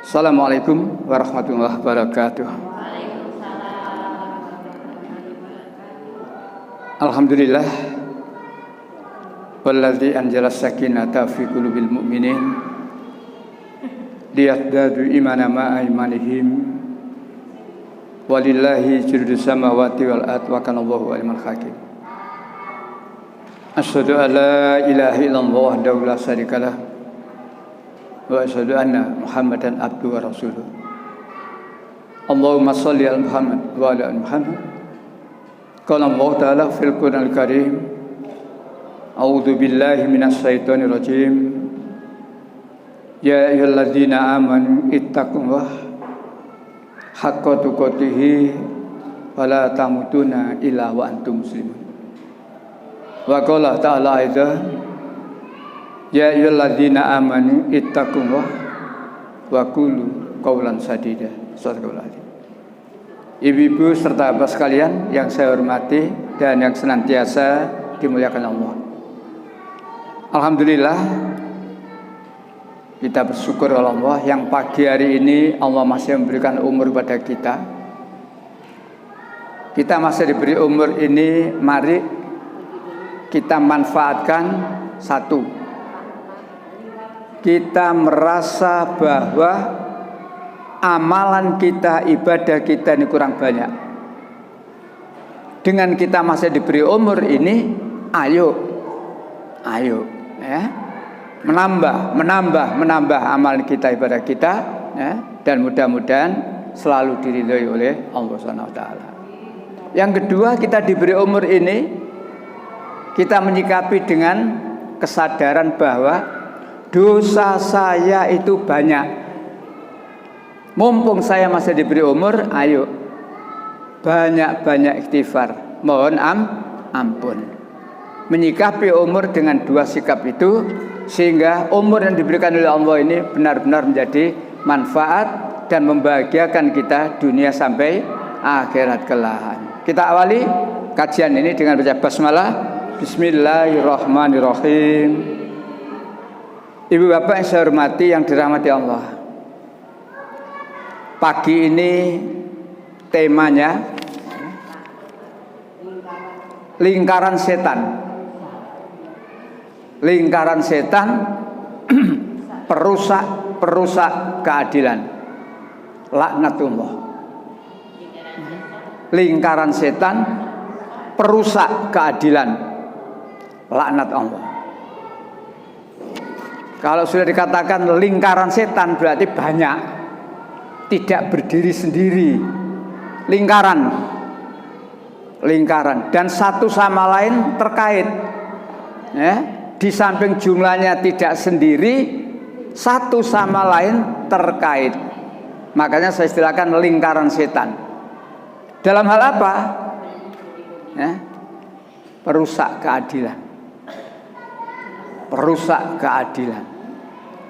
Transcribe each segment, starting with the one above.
Assalamualaikum warahmatullahi wabarakatuh. Alhamdulillah walladzi anzala sakinata fi qulubil mu'minin liyazdadu imana ma'a imanihim walillahi jurdus samawati wal ard wa kana Allahu aliman hakim. Asyhadu an la ilaha illallah wahdahu la syarikalah wa asyhadu anna Muhammadan abduhu wa rasuluh. Allahumma shalli ala Muhammad wa ala ali Muhammad. Qala Allah ta'ala fil Qur'anil Karim, a'udzu billahi minasy syaithanir rajim. Ya ayyuhalladzina amanu ittaqullaha haqqa tuqatih wa la tamutunna illa wa antum muslimun. Wa qala ta'ala aidan, ya ayyuhalladzina amanu ittaqullaha wa qulu qawlan sadida. Subhanallah. Ibu-ibu serta bapak sekalian yang saya hormati dan yang senantiasa dimuliakan Allah. Alhamdulillah kita bersyukur kepada Allah yang pagi hari ini Allah masih memberikan umur pada kita. Kita masih diberi umur ini, mari kita manfaatkan. Satu, kita merasa bahwa amalan kita, ibadah kita ini kurang banyak. Dengan kita masih diberi umur ini, ayo ya, menambah amalan kita, ibadah kita, ya, dan mudah-mudahan selalu diridhoi oleh Allah Subhanahu wa taala. Yang kedua, kita diberi umur ini, kita menyikapi dengan kesadaran bahwa dosa saya itu banyak. Mumpung saya masih diberi umur, ayo banyak-banyak istighfar, mohon ampun. Menyikapi umur dengan dua sikap itu, sehingga umur yang diberikan oleh Allah ini benar-benar menjadi manfaat dan membahagiakan kita dunia sampai akhirat kelak. Kita awali kajian ini dengan baca basmalah. Bismillahirrahmanirrahim. Ibu bapak yang saya hormati, yang dirahmati Allah, pagi ini temanya lingkaran setan. Lingkaran setan perusak keadilan. Laknatullah. Lingkaran setan perusak keadilan. Laknat Allah. Kalau sudah dikatakan lingkaran setan berarti banyak, tidak berdiri sendiri. Lingkaran dan satu sama lain terkait, ya. Di samping jumlahnya tidak sendiri, satu sama lain terkait. Makanya saya istilahkan lingkaran setan. Dalam hal apa? Ya, perusak keadilan,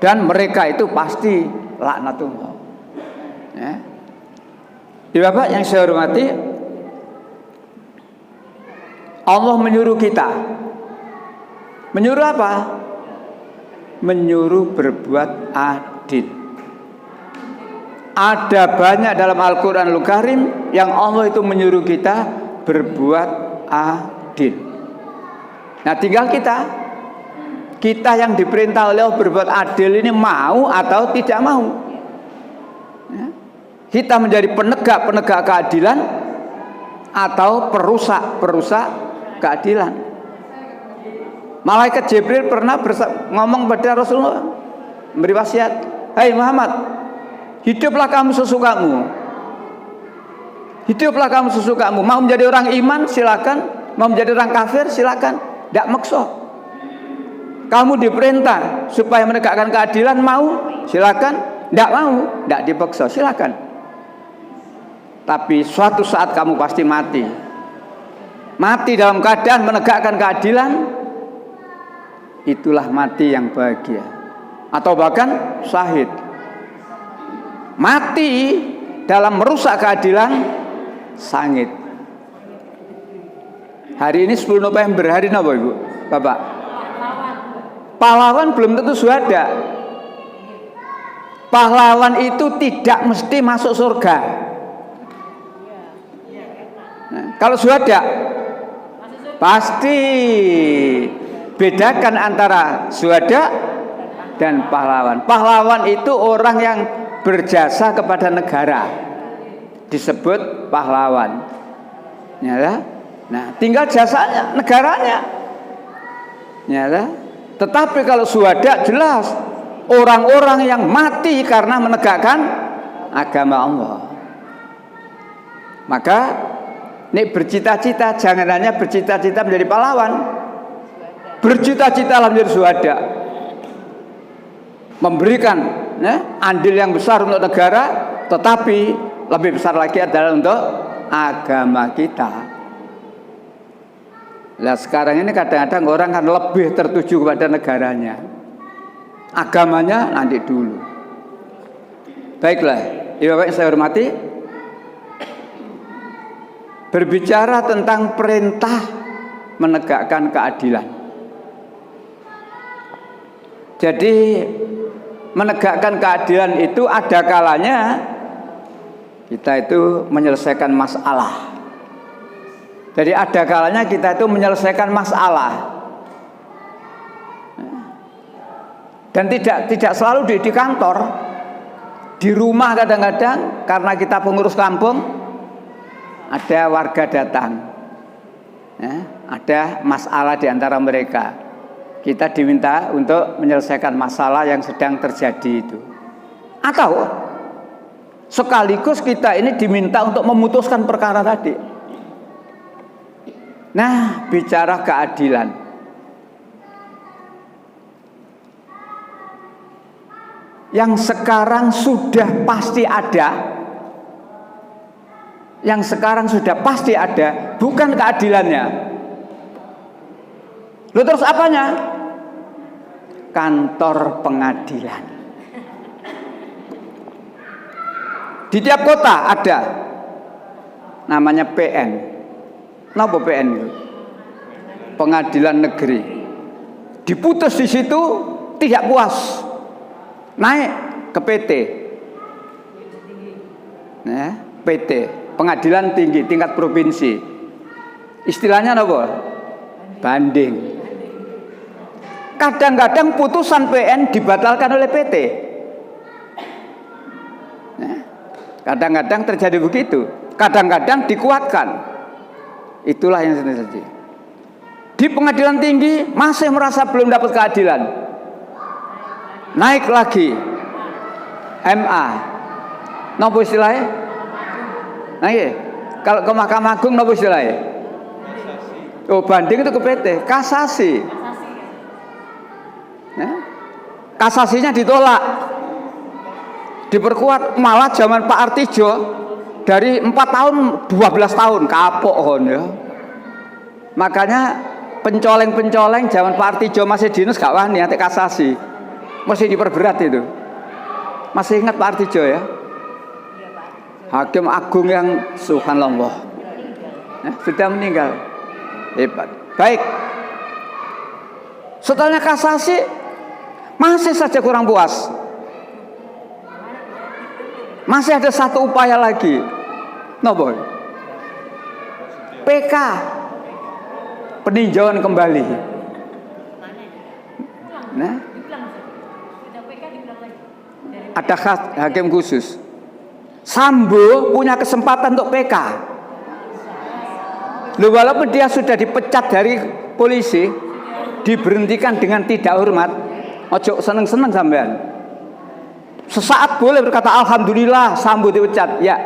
dan mereka itu pasti laknatullah. Ya. Bapak yang saya hormati, Allah menyuruh kita. Menyuruh apa? Menyuruh berbuat adil. Ada banyak dalam Al-Quranul Karim yang Allah itu menyuruh kita berbuat adil. Nah, tinggal kita yang diperintah oleh Allah berbuat adil ini mau atau tidak mau. Ya. Kita menjadi penegak keadilan atau perusak keadilan. Malaikat Jibril pernah ngomong pada Rasulullah, memberi wasiat, "Hai Muhammad, hiduplah kamu sesukamu. Mau menjadi orang iman silakan, mau menjadi orang kafir silakan, tidak maksa. Kamu diperintah supaya menegakkan keadilan, mau silakan, tidak mau tidak dipaksa, silakan. Tapi suatu saat kamu pasti mati dalam keadaan menegakkan keadilan. Itulah mati yang bahagia, atau bahkan syahid. Mati dalam merusak keadilan, sangit. Hari ini 10 November, hari apa Ibu Bapak? Pahlawan belum tentu syuhada. pahlawan itu tidak mesti masuk surga. Nah, kalau syuhada pasti. Bedakan antara syuhada dan pahlawan. Pahlawan itu orang yang berjasa kepada negara, disebut pahlawan. Ya, nah, tinggal jasanya negaranya. Ya, tetapi kalau syuhada jelas orang-orang yang mati karena menegakkan agama Allah. Maka nek bercita-cita jangan hanya bercita-cita menjadi pahlawan. Bercita-cita menjadi syuhada. Memberikan andil yang besar untuk negara, tetapi lebih besar lagi adalah untuk agama kita. Nah, sekarang ini kadang-kadang orang kan lebih tertuju kepada negaranya. Agamanya nanti dulu. Baiklah, Ibu Bapak yang saya hormati, berbicara tentang perintah menegakkan keadilan. Jadi menegakkan keadilan itu ada kalanya kita itu menyelesaikan masalah. Jadi ada kalanya kita itu menyelesaikan masalah. Dan tidak selalu di kantor. Di rumah kadang-kadang karena kita pengurus kampung, ada warga datang. Ada masalah di antara mereka. Kita diminta untuk menyelesaikan masalah yang sedang terjadi itu. Atau sekaligus kita ini diminta untuk memutuskan perkara tadi. Nah, bicara keadilan. Yang sekarang sudah pasti ada. Yang sekarang sudah pasti ada, bukan keadilannya. Lalu terus apanya? Kantor pengadilan. Di tiap kota ada namanya PN. Kenapa PN itu? Pengadilan negeri. Diputus di situ tidak puas, naik ke PT. PT, pengadilan tinggi tingkat provinsi. Istilahnya apa? Banding. Kadang-kadang putusan PN dibatalkan oleh PT. Kadang-kadang terjadi begitu. Kadang-kadang dikuatkan. Itulah yang terjadi. Di pengadilan tinggi masih merasa belum dapat keadilan. Naik lagi. MA. Napa istilahnya? Nah, iya. Kalau ke Mahkamah Agung napa istilahnya? Oh, banding itu ke PT. Kasasi. Kasasinya ditolak, diperkuat, malah zaman Pak Artijo dari 4 tahun 12 tahun kapok ya. Makanya pencoleng-pencoleng zaman Pak Artijo masih dinus gak wani nanti kasasi, masih diperberat itu. Masih ingat Pak Artijo ya? Hakim Agung yang subhanallah sudah meninggal, hebat. Baik, setelahnya kasasi masih saja kurang puas. Masih ada satu upaya lagi. Nopo? PK, peninjauan kembali. Nah, ada hakim khusus. Sambo punya kesempatan untuk PK. Loh, walaupun dia sudah dipecat dari polisi, diberhentikan dengan tidak hormat. Ojo seneng-seneng sampean. Sesaat boleh berkata alhamdulillah Sambo dipecat, ya.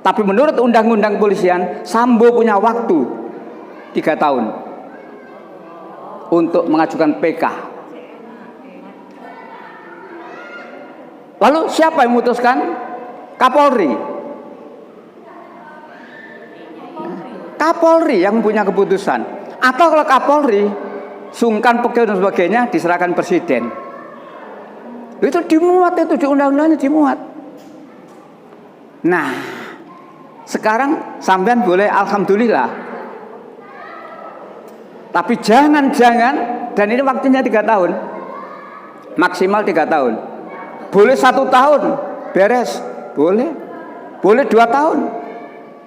Tapi menurut undang-undang kepolisian, Sambo punya waktu 3 tahun untuk mengajukan PK. Lalu siapa yang memutuskan? Kapolri. Kapolri yang punya keputusan. Atau kalau Kapolri sungkan pegawai dan sebagainya diserahkan presiden. Itu dimuat, itu di undang-undangnya dimuat. Nah, sekarang sampean boleh alhamdulillah. Tapi jangan-jangan, dan ini waktunya 3 tahun, maksimal 3 tahun. Boleh 1 tahun beres, boleh 2 tahun,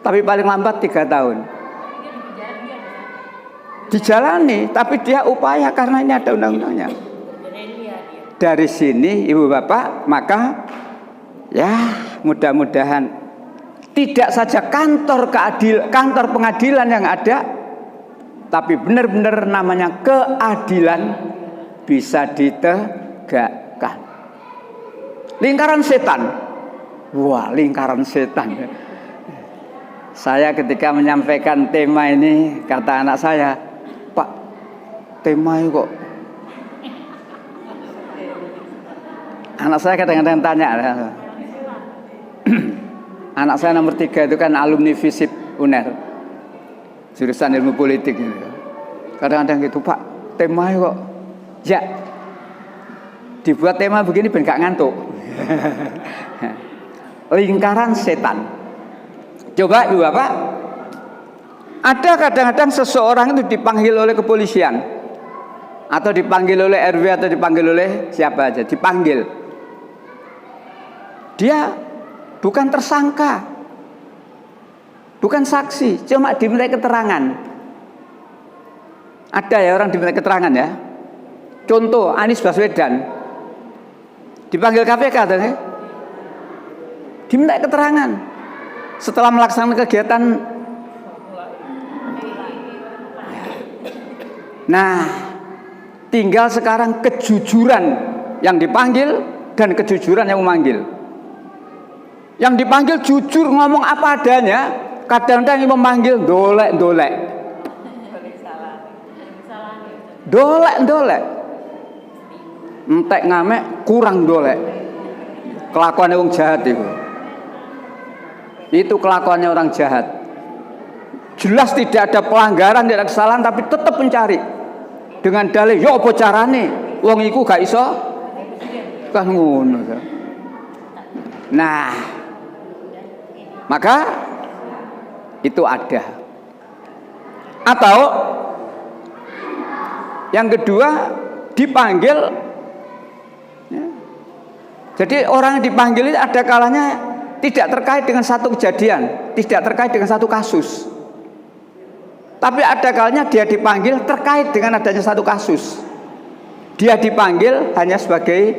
tapi paling lambat 3 tahun dijalani. Tapi dia upaya karena ini ada undang-undangnya. Dari sini ibu bapak, maka ya mudah-mudahan tidak saja kantor pengadilan yang ada, tapi benar-benar namanya keadilan bisa ditegakkan. Lingkaran setan. Wah, lingkaran setan. Saya ketika menyampaikan tema ini, kata anak saya, "Pak, tema itu kok..." Anak saya kadang-kadang tanya. Anak saya nomor 3 itu kan alumni FISIP UNER, jurusan ilmu politik gitu. Kadang-kadang gitu, "Pak, tema itu kok..." Ya, dibuat tema begini ben gak ngantuk. Lingkaran setan. Coba ibu bapak, ada kadang-kadang seseorang itu dipanggil oleh kepolisian, atau dipanggil oleh RW, atau dipanggil oleh siapa aja, dipanggil. Dia bukan tersangka, bukan saksi, cuma diminta keterangan. Ada ya orang diminta keterangan ya. Contoh Anies Baswedan dipanggil KPK katanya, diminta keterangan setelah melaksanakan kegiatan. Nah, tinggal sekarang kejujuran yang dipanggil dan kejujuran yang memanggil. Yang dipanggil jujur ngomong apa adanya, kadang-kadang yang memanggil dolek. Entek ngamek kurang dolek. Kelakuannya orang jahat itu kelakuannya orang jahat. Jelas tidak ada pelanggaran, tidak ada kesalahan, tapi tetap mencari dengan dalih, "Yo apa carane? Wong iku gak iso kan ngono." Nah, maka itu ada. Atau yang kedua dipanggil. Jadi orang yang dipanggil itu ada kalanya tidak terkait dengan satu kejadian, tidak terkait dengan satu kasus. Tapi ada kalanya dia dipanggil terkait dengan adanya satu kasus. Dia dipanggil hanya sebagai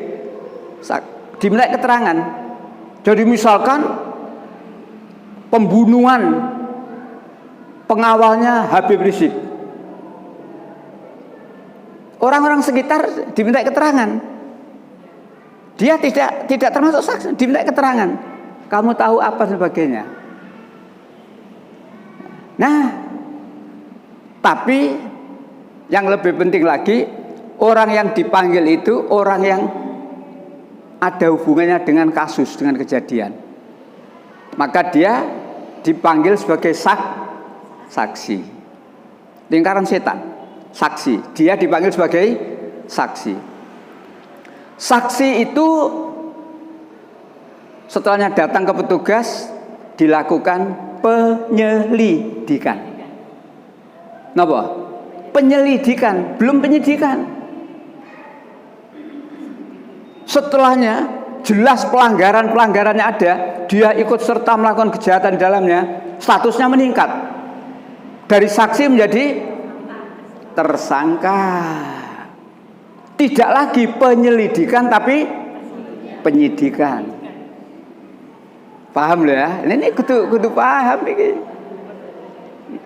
diminta keterangan. Jadi misalkan pembunuhan pengawalnya Habib Rizik, orang-orang sekitar diminta keterangan. Dia tidak termasuk saksi, diminta keterangan. Kamu tahu apa sebagainya. Nah, tapi yang lebih penting lagi, orang yang dipanggil itu orang yang ada hubungannya dengan kasus, dengan kejadian. Maka dia dipanggil sebagai saksi. Lingkaran setan, saksi. Dia dipanggil sebagai saksi. Saksi itu setelahnya datang ke petugas dilakukan penyelidikan. Napa? Penyelidikan, belum penyidikan. Setelahnya jelas pelanggarannya ada, dia ikut serta melakukan kejahatan di dalamnya, statusnya meningkat dari saksi menjadi tersangka. Tidak lagi penyelidikan tapi penyidikan. Paham loh ya? Ini kudu paham ini.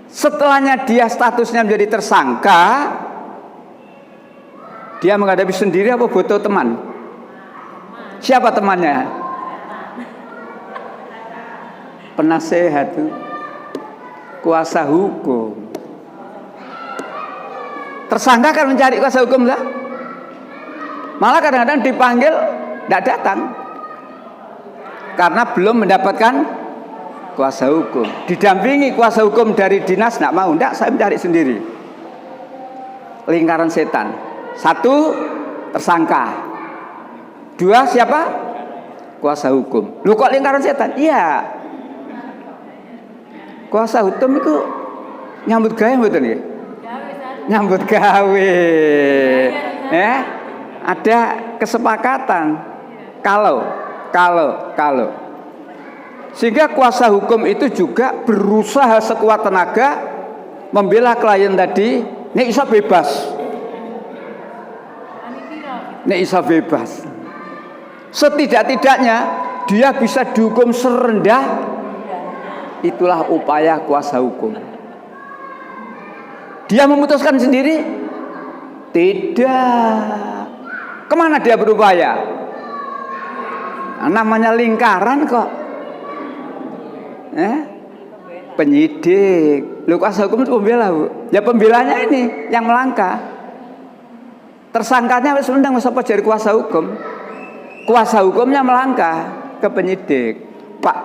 Setelahnya dia statusnya menjadi tersangka, dia menghadapi sendiri apa butuh teman? Siapa temannya? Penasehat, kuasa hukum. Tersangka kan mencari kuasa hukum lah. Malah kadang-kadang dipanggil tidak datang karena belum mendapatkan kuasa hukum. Didampingi kuasa hukum dari dinas, tidak mau. Tidak, saya mencari sendiri. Lingkaran setan. 1, tersangka. 2, siapa? Kuasa hukum. Lu kok lingkaran setan? Iya. Kuasa hukum itu nyambut gawe betul ya? Nyambut gawe. Ada kesepakatan. Kalau sehingga kuasa hukum itu juga berusaha sekuat tenaga membela klien tadi, nek iso bebas. Nek iso bebas. Setidak-tidaknya dia bisa dihukum serendah. Itulah upaya kuasa hukum. Dia memutuskan sendiri? Tidak. Kemana dia berupaya? Nah, namanya lingkaran kok. Penyidik. Lu kuasa hukum itu pembela, Bu. Ya pembelanya ini yang melangkah. Tersangkanya wis undang sapa jari kuasa hukum. Kuasa hukumnya melangkah ke penyidik. Pak,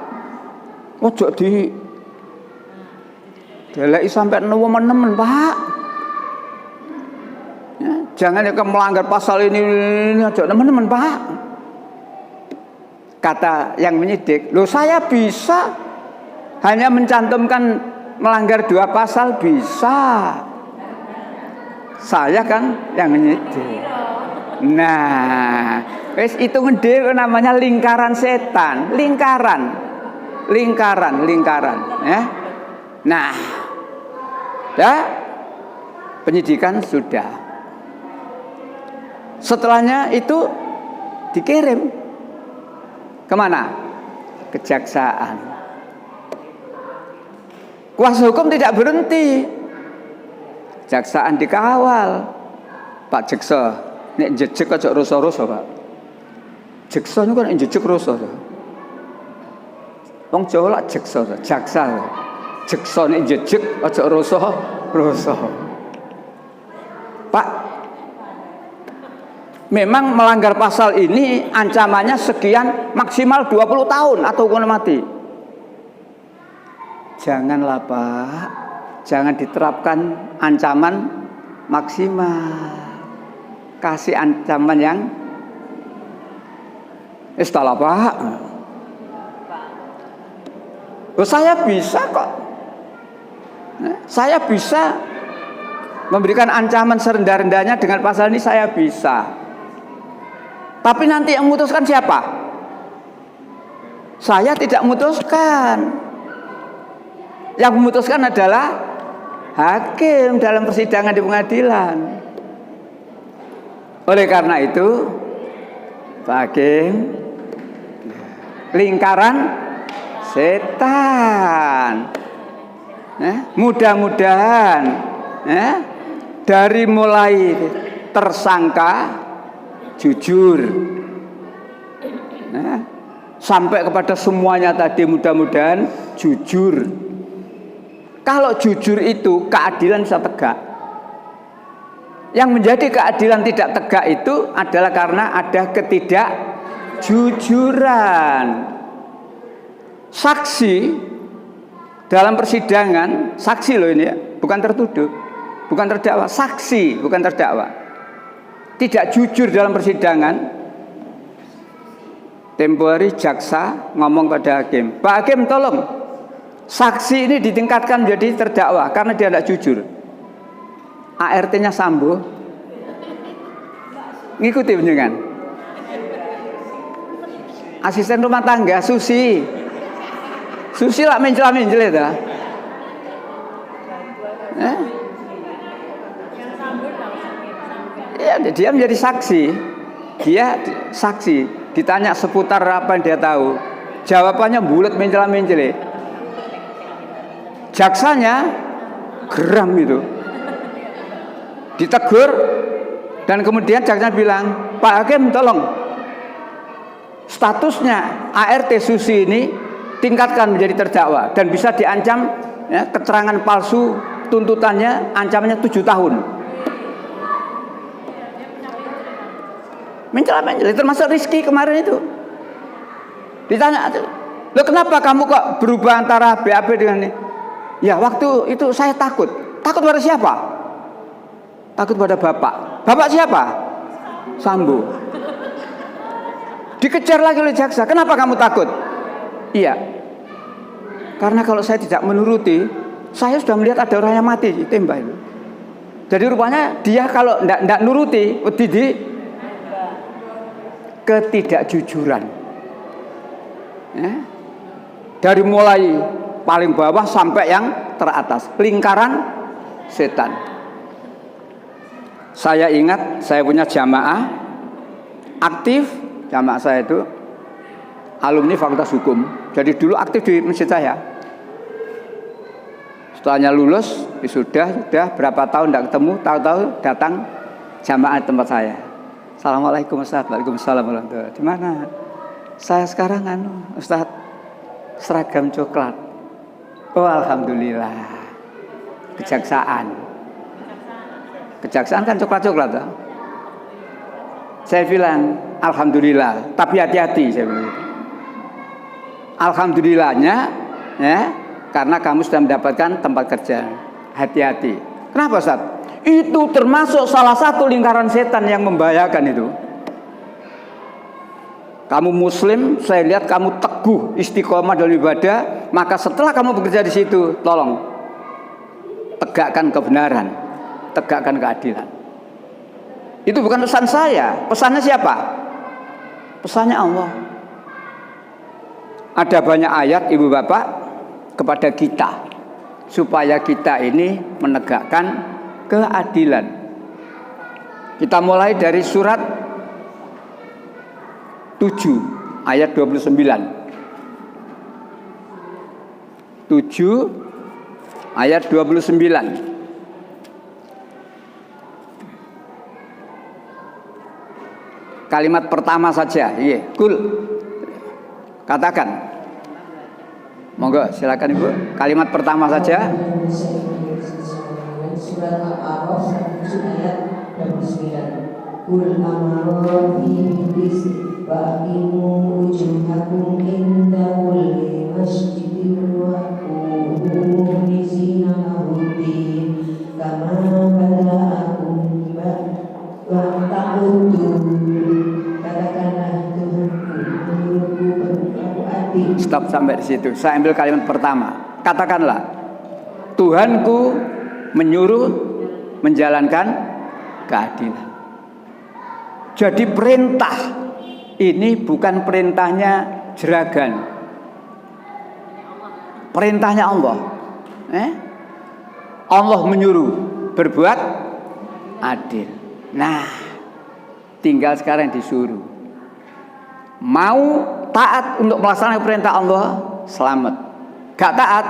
ojo di deleki sampai nemen, Pak. Ya, jangan ya melanggar pasal ini ojo nemen, Pak. Kata yang menyidik, loh saya bisa hanya mencantumkan melanggar 2 pasal bisa. Saya kan yang menyidik. Nah, wis itu ngede namanya lingkaran setan, lingkaran, ya. Nah, ya, penyidikan sudah. Setelahnya itu dikirim kemana? Kejaksaan. Kuasa hukum tidak berhenti. Kejaksaan dikawal. Pak Jeksa, nek jejeg aja roso-roso, Pak. Jeksa niku kan jejeg roso. Wong Jawa lak jeksa, jaksa. Jeksa nek jejeg aja roso-roso. Pak, memang melanggar pasal ini ancamannya sekian, maksimal 20 tahun atau hukuman mati. Janganlah, Pak. Jangan diterapkan ancaman maksimal. Kasih ancaman yang istilah, Pak. Oh, saya bisa kok. Saya bisa memberikan ancaman serendah-rendahnya dengan pasal ini, saya bisa. Tapi nanti yang memutuskan siapa? Saya tidak memutuskan. Yang memutuskan adalah hakim dalam persidangan di pengadilan. Oleh karena itu, Pak Hakim, lingkaran setan. Mudah-mudahan dari mulai tersangka jujur, sampai kepada semuanya tadi mudah-mudahan jujur. Kalau jujur itu keadilan bisa tegak. Yang menjadi keadilan tidak tegak itu adalah karena ada ketidakjujuran. Saksi dalam persidangan, saksi loh ini ya, bukan tertuduh, bukan terdakwa, saksi bukan terdakwa. Tidak jujur dalam persidangan. Tempo hari jaksa ngomong pada hakim, Pak Hakim tolong, saksi ini ditingkatkan menjadi terdakwa karena dia tidak jujur. ART-nya Sambo ngikuti penjenengan. Asisten rumah tangga Susi lah mencela-mencela itu. Ya, dia menjadi saksi. Dia saksi, ditanya seputar apa yang dia tahu. Jawabannya bulat mencela-mencela. Jaksanya geram itu, ditegur, dan kemudian jaksa bilang, Pak Hakim tolong, statusnya ART Susi ini tingkatkan menjadi terdakwa dan bisa diancam ya, keterangan palsu, tuntutannya ancamannya 7 tahun. Mencela-mencela, termasuk Rizky kemarin itu. Ditanya, lo kenapa kamu kok berubah antara BAP dengan ini? Ya waktu itu saya takut. Takut pada siapa? Takut pada bapak. Bapak siapa? Sambo. Dikejar lagi oleh jaksa. Kenapa kamu takut? Iya. Karena kalau saya tidak menuruti, saya sudah melihat ada orang yang mati ditembak itu. Jadi rupanya dia kalau tidak nuruti, ketidakjujuran. Ya. Dari mulai paling bawah sampai yang teratas, lingkaran setan. Saya ingat saya punya jamaah aktif, jamaah saya itu alumni Fakultas Hukum. Jadi dulu aktif di masjid saya. Setelahnya lulus, sudah berapa tahun tidak ketemu, tahu-tahu datang jamaah di tempat saya. Assalamualaikum Ustaz. Waalaikumsalam warahmatullahi wabarakatuh. Di mana? Saya sekarang Ustaz, seragam coklat. Oh alhamdulillah. Kejaksaan kan coklat-coklat toh. Saya bilang alhamdulillah, tapi hati-hati saya bilang. Alhamdulillahnya ya, karena kamu sudah mendapatkan tempat kerja. Hati-hati. Kenapa Ustaz? Itu termasuk salah satu lingkaran setan yang membahayakan itu. Kamu muslim, saya lihat kamu teguh istiqomah dalam ibadah, maka setelah kamu bekerja di situ, tolong tegakkan kebenaran, tegakkan keadilan. Itu bukan pesan saya. Pesannya siapa? Pesannya Allah. Ada banyak ayat ibu bapak kepada kita supaya kita ini menegakkan keadilan. Kita mulai dari surat 7 ayat 29. 7 ayat 29. Kalimat pertama saja, iya, kul. Katakan. Monggo, silakan Ibu. Kalimat pertama saja. Surat Al-A'raf 1 ayat 29. Kul amaro bihis wa aqimu wujuhakum inda kulli masjidin wa qumu lisina rabbin kama bada'akum wa ta'udun. Katakanlah Tuhanku menyuruhku berlaku adil. Stop sampai di situ. Saya ambil kalimat pertama. Katakanlah Tuhanku menyuruh menjalankan keadilan. Jadi perintah ini bukan perintahnya jeragan, perintahnya Allah. Allah menyuruh berbuat adil. Nah, tinggal sekarang disuruh. Mau taat untuk melaksanakan perintah Allah, selamat. Gak taat,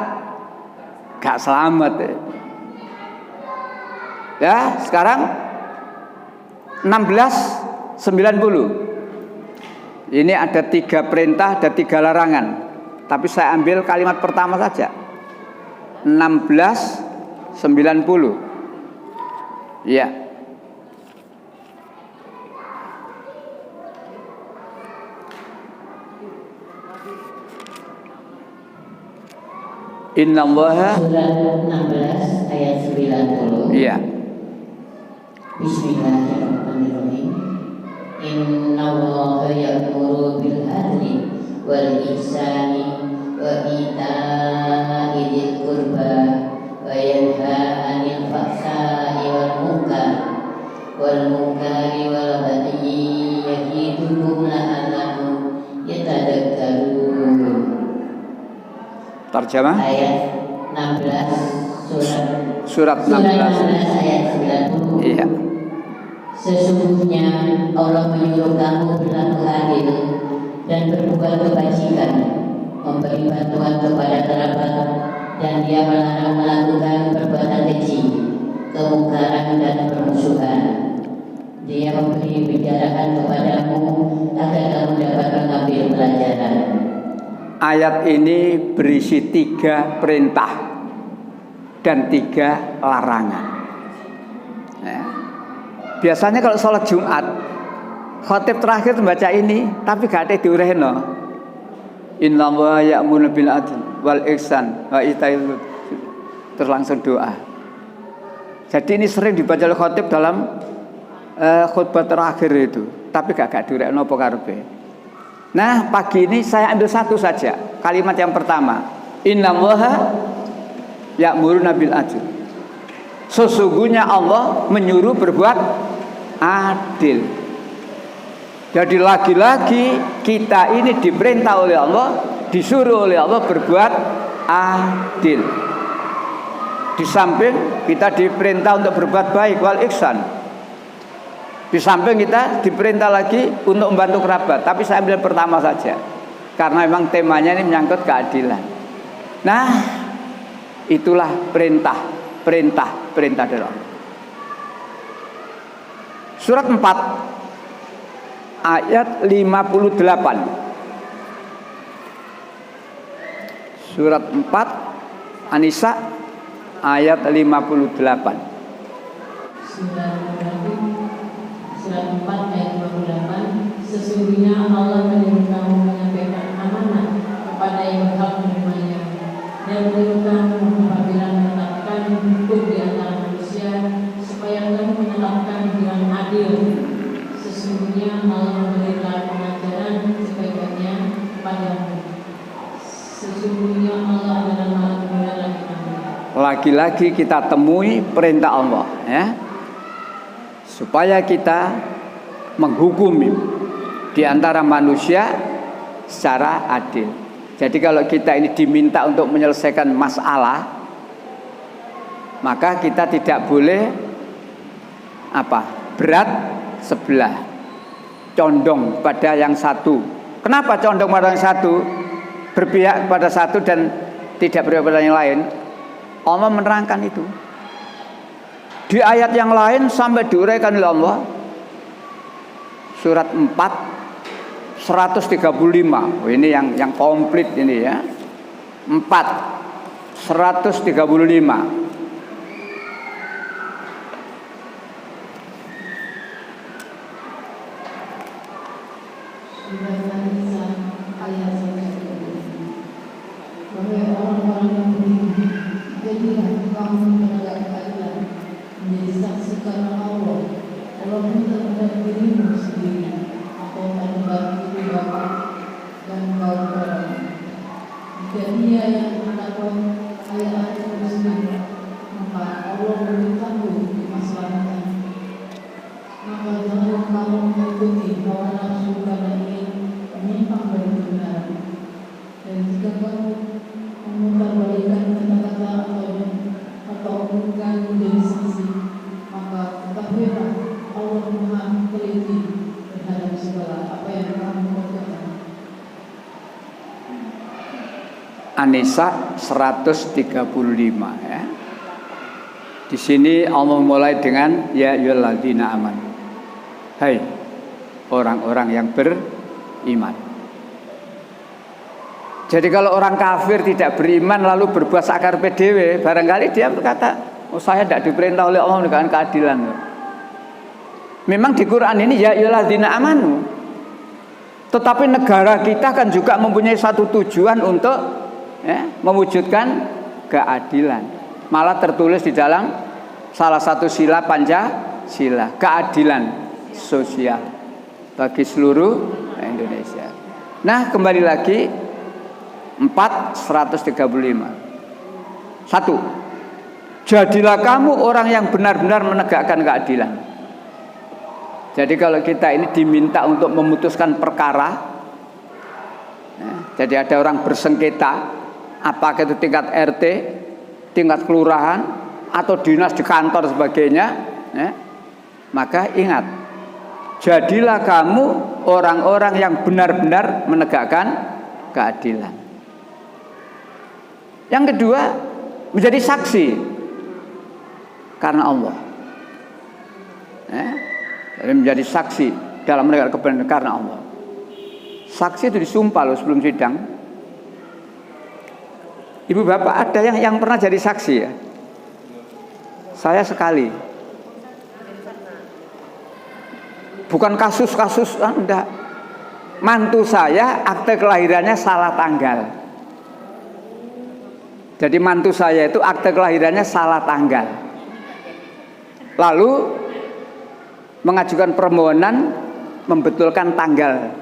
gak selamat. Ya, sekarang 16:90. Ini ada 3 perintah, ada 3 larangan. Tapi saya ambil kalimat pertama saja. 16:90. Ya. Innallaha Surat 16 ayat 90. Iya. Bismillahirrahmanirrahim. Innallaha ya'muru bil adli wal ihsani wa ita'i dzil qurba wa yanha 'anil fahsya'i wal munkari wal baghi ya'idukum la'allakum yatadakkarun. Terjemah Ayat 16 surat 16 ayat 90. Iya. Sesungguhnya Allah menyuruh kamu berlaku adil dan berbuat kebajikan, memberi bantuan kepada kerabat, dan Dia melarang melakukan perbuatan keji, kemungkaran dan permusuhan. Dia memberi pemberian kepadamu agar kamu dapat mengambil pelajaran. Ayat ini berisi 3 perintah dan 3 larangan. Ya. Biasanya kalau sholat Jumat, khotib terakhir membaca ini, tapi gak ada diurehno. Innallaha ya'muru bil adli wal ihsan wa ita'il, terus langsung doa. Jadi ini sering dibaca oleh khotib dalam khutbah terakhir itu, tapi gak diurehno apa karepe. Nah, pagi ini saya ambil satu saja, kalimat yang pertama. Innallaha ya'muru bil adli. Sesungguhnya Allah menyuruh berbuat adil. Jadi lagi-lagi kita ini diperintah oleh Allah, disuruh oleh Allah berbuat adil. Di samping kita diperintah untuk berbuat baik, wal ihsan. Di samping kita diperintah lagi untuk membantu kerabat. Tapi saya ambil pertama saja, karena memang temanya ini menyangkut keadilan. Nah, itulah perintah dari Allah. Surat 4 ayat 58. Surat 4 An-Nisa ayat 58. Surat 4 ayat 58. Sesungguhnya Allah menyuruh kamu menyampaikan amanat kepada yang berhak menerimanya, dan menyuruh kamu apabila menetapkan hukum di antara manusia, supaya kamu menetapkan dengan adil. Sesungguhnya Allah memberikan pengajaran sebaik-baiknya kepadamu. Sesungguhnya Allah adalah Maha Pemurah lagi kamu. Lagi-lagi kita temui perintah Allah, ya, supaya kita menghukumi di antara manusia secara adil. Jadi kalau kita ini diminta untuk menyelesaikan masalah, maka kita tidak boleh berat sebelah, condong pada yang satu. Kenapa condong pada yang satu, berpihak pada satu dan tidak berpihak pada yang lain? Allah menerangkan itu di ayat yang lain sampai diuraikan oleh Allah. Surat 4 135. Ini yang komplit ini ya. 4 135. An-Nisa 135 ya. Di sini Allah mulai dengan ya ayyuhalladzina amanu. Hai orang-orang yang beriman. Jadi kalau orang kafir tidak beriman lalu berbuat sakar PDW, barangkali dia berkata, "Oh, saya tidak diperintah oleh Allah menegakkan keadilan." Memang di Quran ini ya ayyuhalladzina amanu. Tetapi negara kita kan juga mempunyai satu tujuan untuk mewujudkan keadilan. Malah tertulis di dalam salah satu sila Pancasila, keadilan sosial bagi seluruh Indonesia. Nah, kembali lagi 4:135. 1. Jadilah kamu orang yang benar-benar menegakkan keadilan. Jadi kalau kita ini diminta untuk memutuskan perkara, jadi ada orang bersengketa, apakah itu tingkat RT, tingkat kelurahan, atau dinas di kantor sebagainya, maka ingat, jadilah kamu orang-orang yang benar-benar menegakkan keadilan. Yang kedua, menjadi saksi karena Allah. Jadi menjadi saksi dalam menegakkan kebenaran karena Allah. Saksi itu disumpah loh sebelum sidang. Ibu bapak ada yang pernah jadi saksi ya? Saya sekali. Bukan kasus-kasus, enggak. Mantu saya akte kelahirannya salah tanggal. Jadi mantu saya itu akte kelahirannya salah tanggal. Lalu mengajukan permohonan membetulkan tanggal.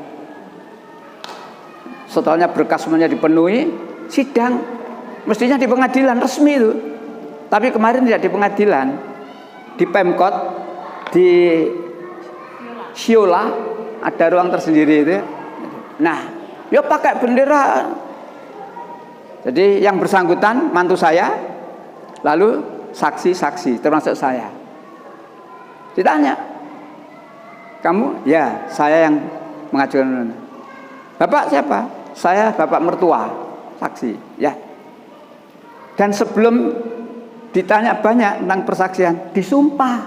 Setelahnya berkas semuanya dipenuhi, sidang. Mestinya di pengadilan resmi itu. Tapi kemarin tidak di pengadilan, di Pemkot, di Siola, ada ruang tersendiri itu. Nah, ya pakai bendera. Jadi yang bersangkutan mantu saya, lalu saksi-saksi termasuk saya. Ditanya, kamu? Ya, saya yang mengajukan. Bapak siapa? Saya bapak mertua, saksi. Ya. Dan sebelum ditanya banyak tentang persaksian, disumpah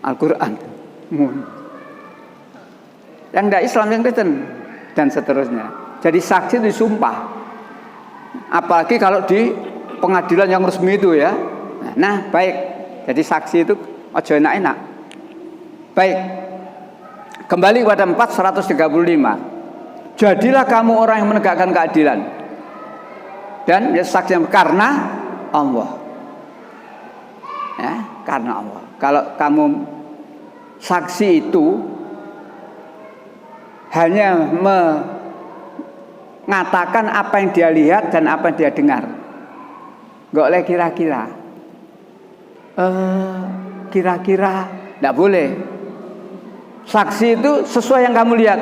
Al-Quran. Yang tidak Islam, yang Kristen, dan seterusnya. Jadi saksi itu disumpah. Apalagi kalau di pengadilan yang resmi itu ya. Nah, baik. Jadi saksi itu ojo enak-enak. Baik. Kembali kepada 4:135. Jadilah kamu orang yang menegakkan keadilan. Dan ya, saksi karena Allah. Ya, karena Allah. Kalau kamu saksi itu hanya mengatakan apa yang dia lihat dan apa yang dia dengar, nggak boleh kira-kira, nggak boleh. Saksi itu sesuai yang kamu lihat.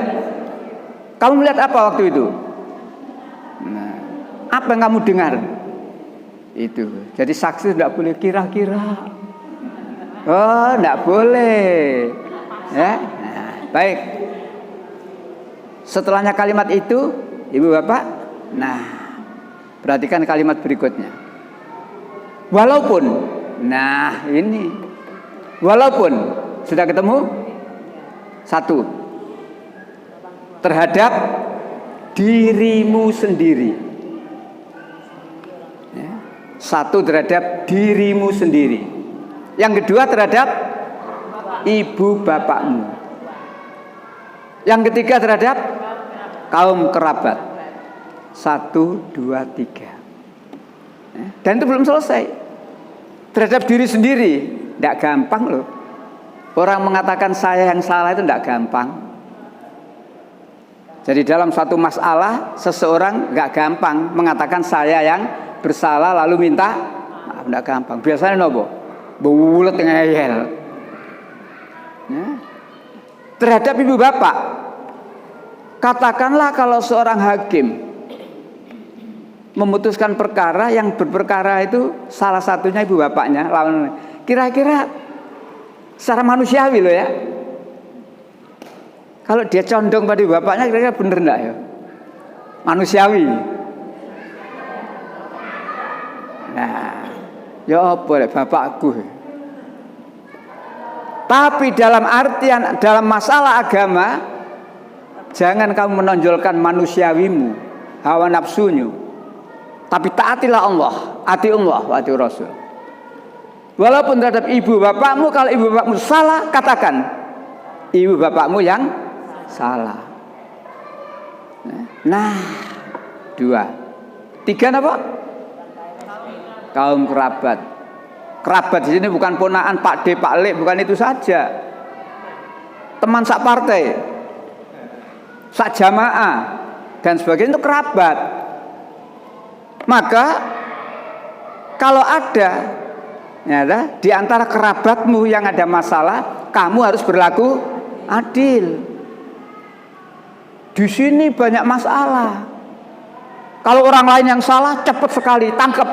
Kamu melihat apa waktu itu? Nah, apa yang kamu dengar? Itu. Jadi saksi tidak boleh kira-kira. Oh, tidak boleh. Ya, nah, baik. Setelahnya kalimat itu, Ibu Bapak, nah, perhatikan kalimat berikutnya. Walaupun, nah ini, walaupun sudah ketemu, satu, terhadap dirimu sendiri. Ya, satu terhadap dirimu sendiri. Yang kedua terhadap ibu bapakmu. Yang ketiga terhadap kaum kerabat. 1, 2, 3. Dan itu belum selesai. Terhadap diri sendiri, tidak gampang loh. Orang mengatakan saya yang salah itu tidak gampang. Jadi dalam satu masalah, seseorang nggak gampang mengatakan saya yang bersalah lalu minta maaf, tidak gampang. Biasanya nopo, bulet ngeyel. Ya. Terhadap ibu bapak, katakanlah kalau seorang hakim memutuskan perkara yang berperkara itu salah satunya ibu bapaknya, lawan kira-kira secara manusiawi loh ya. Kalau dia condong pada ibu bapaknya kira-kira bener enggak ya? Manusiawi. Nah, ya boleh bapakku. Tapi dalam artian dalam masalah agama, jangan kamu menonjolkan manusiawimu, hawa nafsunya. Tapi taatilah Allah, ati Allah, ati Rasul. Walaupun terhadap ibu bapakmu, kalau ibu bapakmu salah, katakan ibu bapakmu yang salah. Nah, 2, 3 apa? Kaum kerabat. Kerabat di sini bukan ponakan Pak D, Pak Le, bukan itu saja. Teman sak partai, sak jamaah dan sebagainya itu kerabat. Maka kalau ada ya, di antara kerabatmu yang ada masalah, kamu harus berlaku adil. Di sini banyak masalah. Kalau orang lain yang salah, cepat sekali tangkap,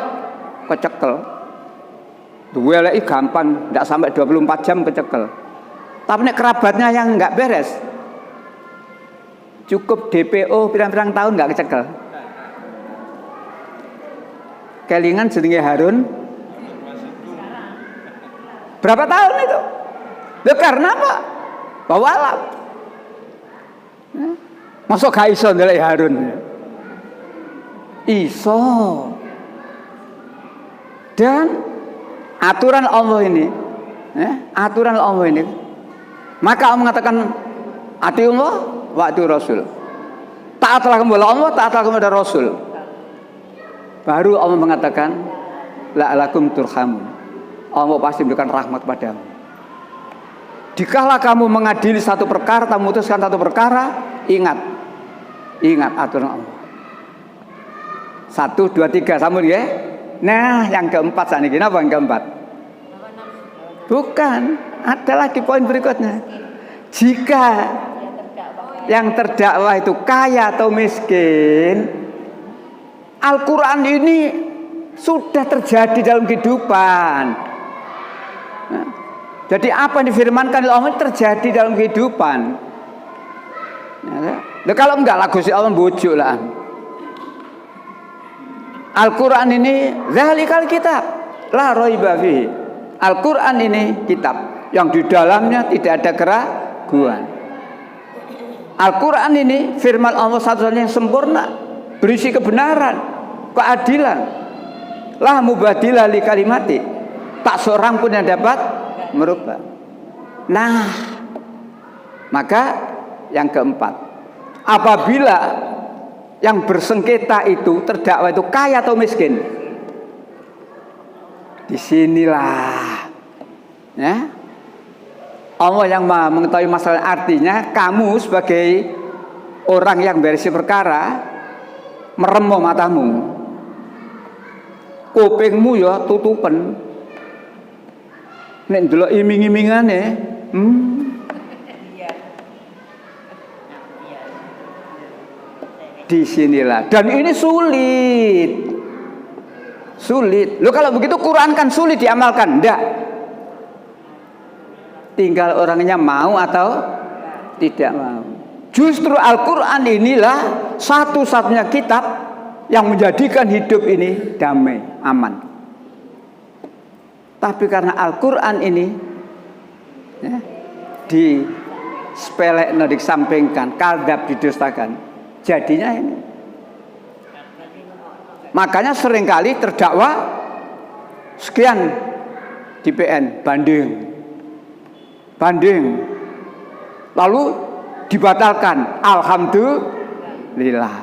kecekel. Duelai gampang, tidak sampai 24 jam kecekel. Tapi nek kerabatnya yang nggak beres, cukup DPO pirang-pirang tahun nggak kecekel. Kelingan jenenge Harun. Berapa tahun itu? Ya karena apa? Bawa alam. Masuk gak iso ndelok Harun. Iso. Dan aturan Allah ini, aturan Allah ini, maka Allah mengatakan ati Allah wa ati Rasul. Taatlah kepada Allah, taatlah kepada Rasul. Baru Allah mengatakan la'alakum turhamun. Allah pasti memberikan rahmat padamu. Dikala kamu mengadili satu perkara, kamu memutuskan satu perkara, ingat aturan Allah. 1, 2, 3 sambung ya. Nah, yang keempat saat ini, apa yang keempat? Bukan ada lagi poin berikutnya. Jika yang terdakwa itu kaya atau miskin, Al-Quran ini sudah terjadi dalam kehidupan. Nah, jadi apa yang difirmankan oleh Allah terjadi dalam kehidupan. Nah, kalau enggak lah Gusti Allah bujuk lah. Al-Quran ini zalikal kitab la raiba fihi. Al-Quran ini kitab yang di dalamnya tidak ada keraguan. Al-Quran ini firman Allah satu-satunya yang sempurna, berisi kebenaran, keadilan. La mubadilah li kalimati. Tak seorang pun yang dapat merubah. Nah, maka yang keempat, apabila yang bersengketa itu terdakwa itu kaya atau miskin, disinilah ya Allah yang mengetahui masalah. Artinya kamu sebagai orang yang berisi perkara merem matamu, kupingmu ya tutupen, nek ndelok iming-imingane disinilah. Dan ini sulit. Loh, kalau begitu Quran kan sulit diamalkan? Enggak. Tinggal orangnya mau atau tidak mau. Justru Al-Quran inilah satu-satunya kitab yang menjadikan hidup ini damai, aman. Tapi karena Al-Quran ini ya, disepelekno, disampingkan, kadzab, didustakan, jadinya ini. Makanya seringkali terdakwa sekian di PN, banding, lalu dibatalkan, alhamdulillah.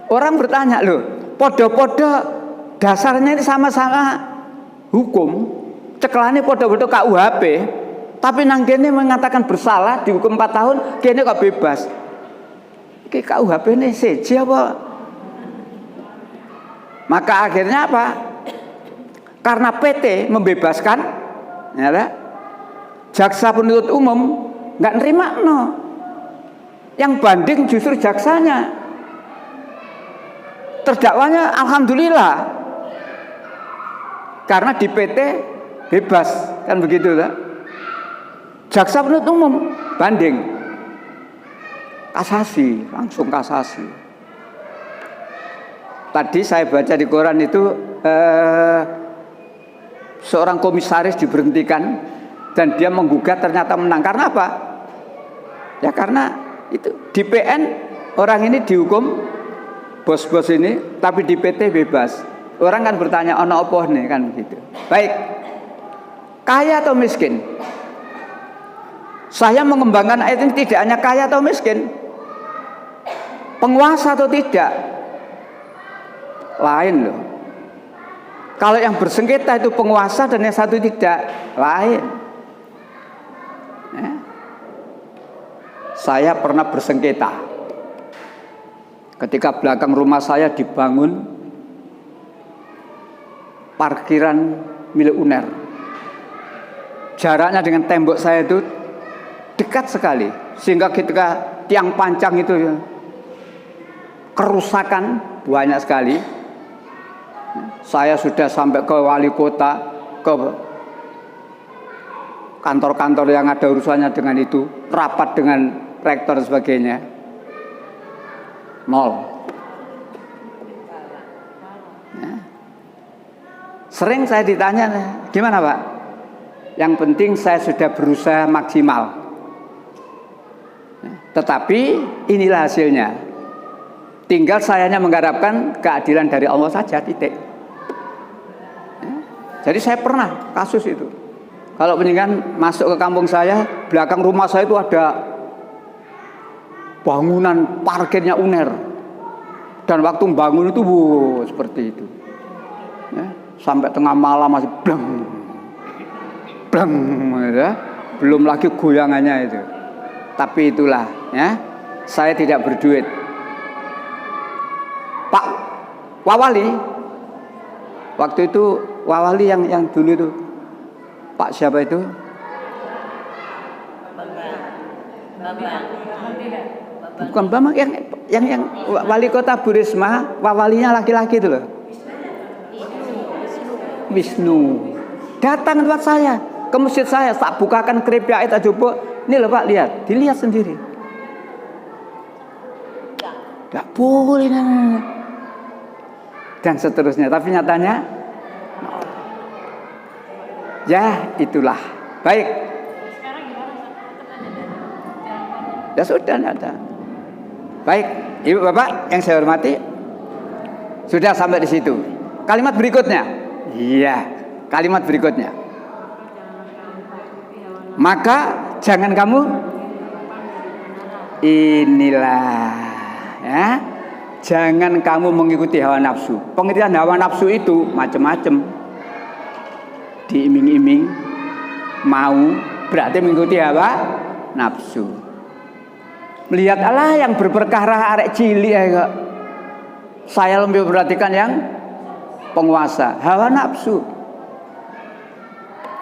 Orang bertanya, loh, podo-podo dasarnya ini sama-sama hukum, cekelane podo-podo KUHP, tapi nang kene mengatakan bersalah dihukum 4 tahun, kene kok bebas. Iki KUHP ini seji apa? Maka akhirnya apa? Karena PT membebaskan, ya, jaksa penuntut umum nggak nerima, no. Yang banding justru jaksanya. Terdakwanya alhamdulillah. Karena di PT bebas, kan begitu lah. Jaksa penuntut umum banding, kasasi, langsung kasasi. Tadi saya baca di koran itu seorang komisaris diberhentikan dan dia menggugat, ternyata menang. Karena apa? Ya karena itu di PN orang ini dihukum, bos-bos ini, tapi di PT bebas. Orang kan bertanya, ono apa nih, kan begitu. Baik, kaya atau miskin? Saya mengembangkan ayat ini tidak hanya kaya atau miskin, penguasa atau tidak, lain loh. Kalau yang bersengketa itu penguasa dan yang satu tidak, lain. Ya. Saya pernah bersengketa ketika belakang rumah saya dibangun parkiran milik UNER. Jaraknya dengan tembok saya itu dekat sekali, sehingga ketika tiang pancang itu kerusakan banyak sekali. Saya sudah sampai ke wali kota, ke kantor-kantor yang ada urusannya dengan itu, rapat dengan rektor dan sebagainya. Nol. Ya. Sering saya ditanya, gimana Pak? Yang penting saya sudah berusaha maksimal. Tetapi inilah hasilnya. Tinggal sayanya mengharapkan keadilan dari Allah saja, titik. Ya. Jadi saya pernah kasus itu. Kalau penyidikan masuk ke kampung saya, belakang rumah saya itu ada bangunan parkirnya UNER. Dan waktu bangun itu seperti itu. Ya. Sampai tengah malam masih bleng, ya. Belum lagi goyangannya itu. Tapi itulah, ya, saya tidak berduit. Pak Wawali, waktu itu Wawali yang dulu itu, Pak siapa itu? Bukan Bambang, yang wali kota Bu Risma, walinya laki-laki itu loh. Wisnu. Datang ke tempat saya, ke masjid saya, tak bukakan keripik itu coba. Ini loh Pak, lihat, dilihat sendiri. Tidak boleh. Dan seterusnya. Tapi nyatanya, ya itulah. Baik. Ya sudah, tidak ada. Baik, Ibu Bapak yang saya hormati, sudah sampai di situ. Kalimat berikutnya, iya, kalimat berikutnya. Maka jangan kamu inilah, ya, jangan kamu mengikuti hawa nafsu. Pengertian hawa nafsu itu macam-macam. Diiming-iming, mau berarti mengikuti hawa nafsu. Melihat Allah yang berperkara arek cilik ya kok. Saya lebih perhatikan yang penguasa, hawa nafsu.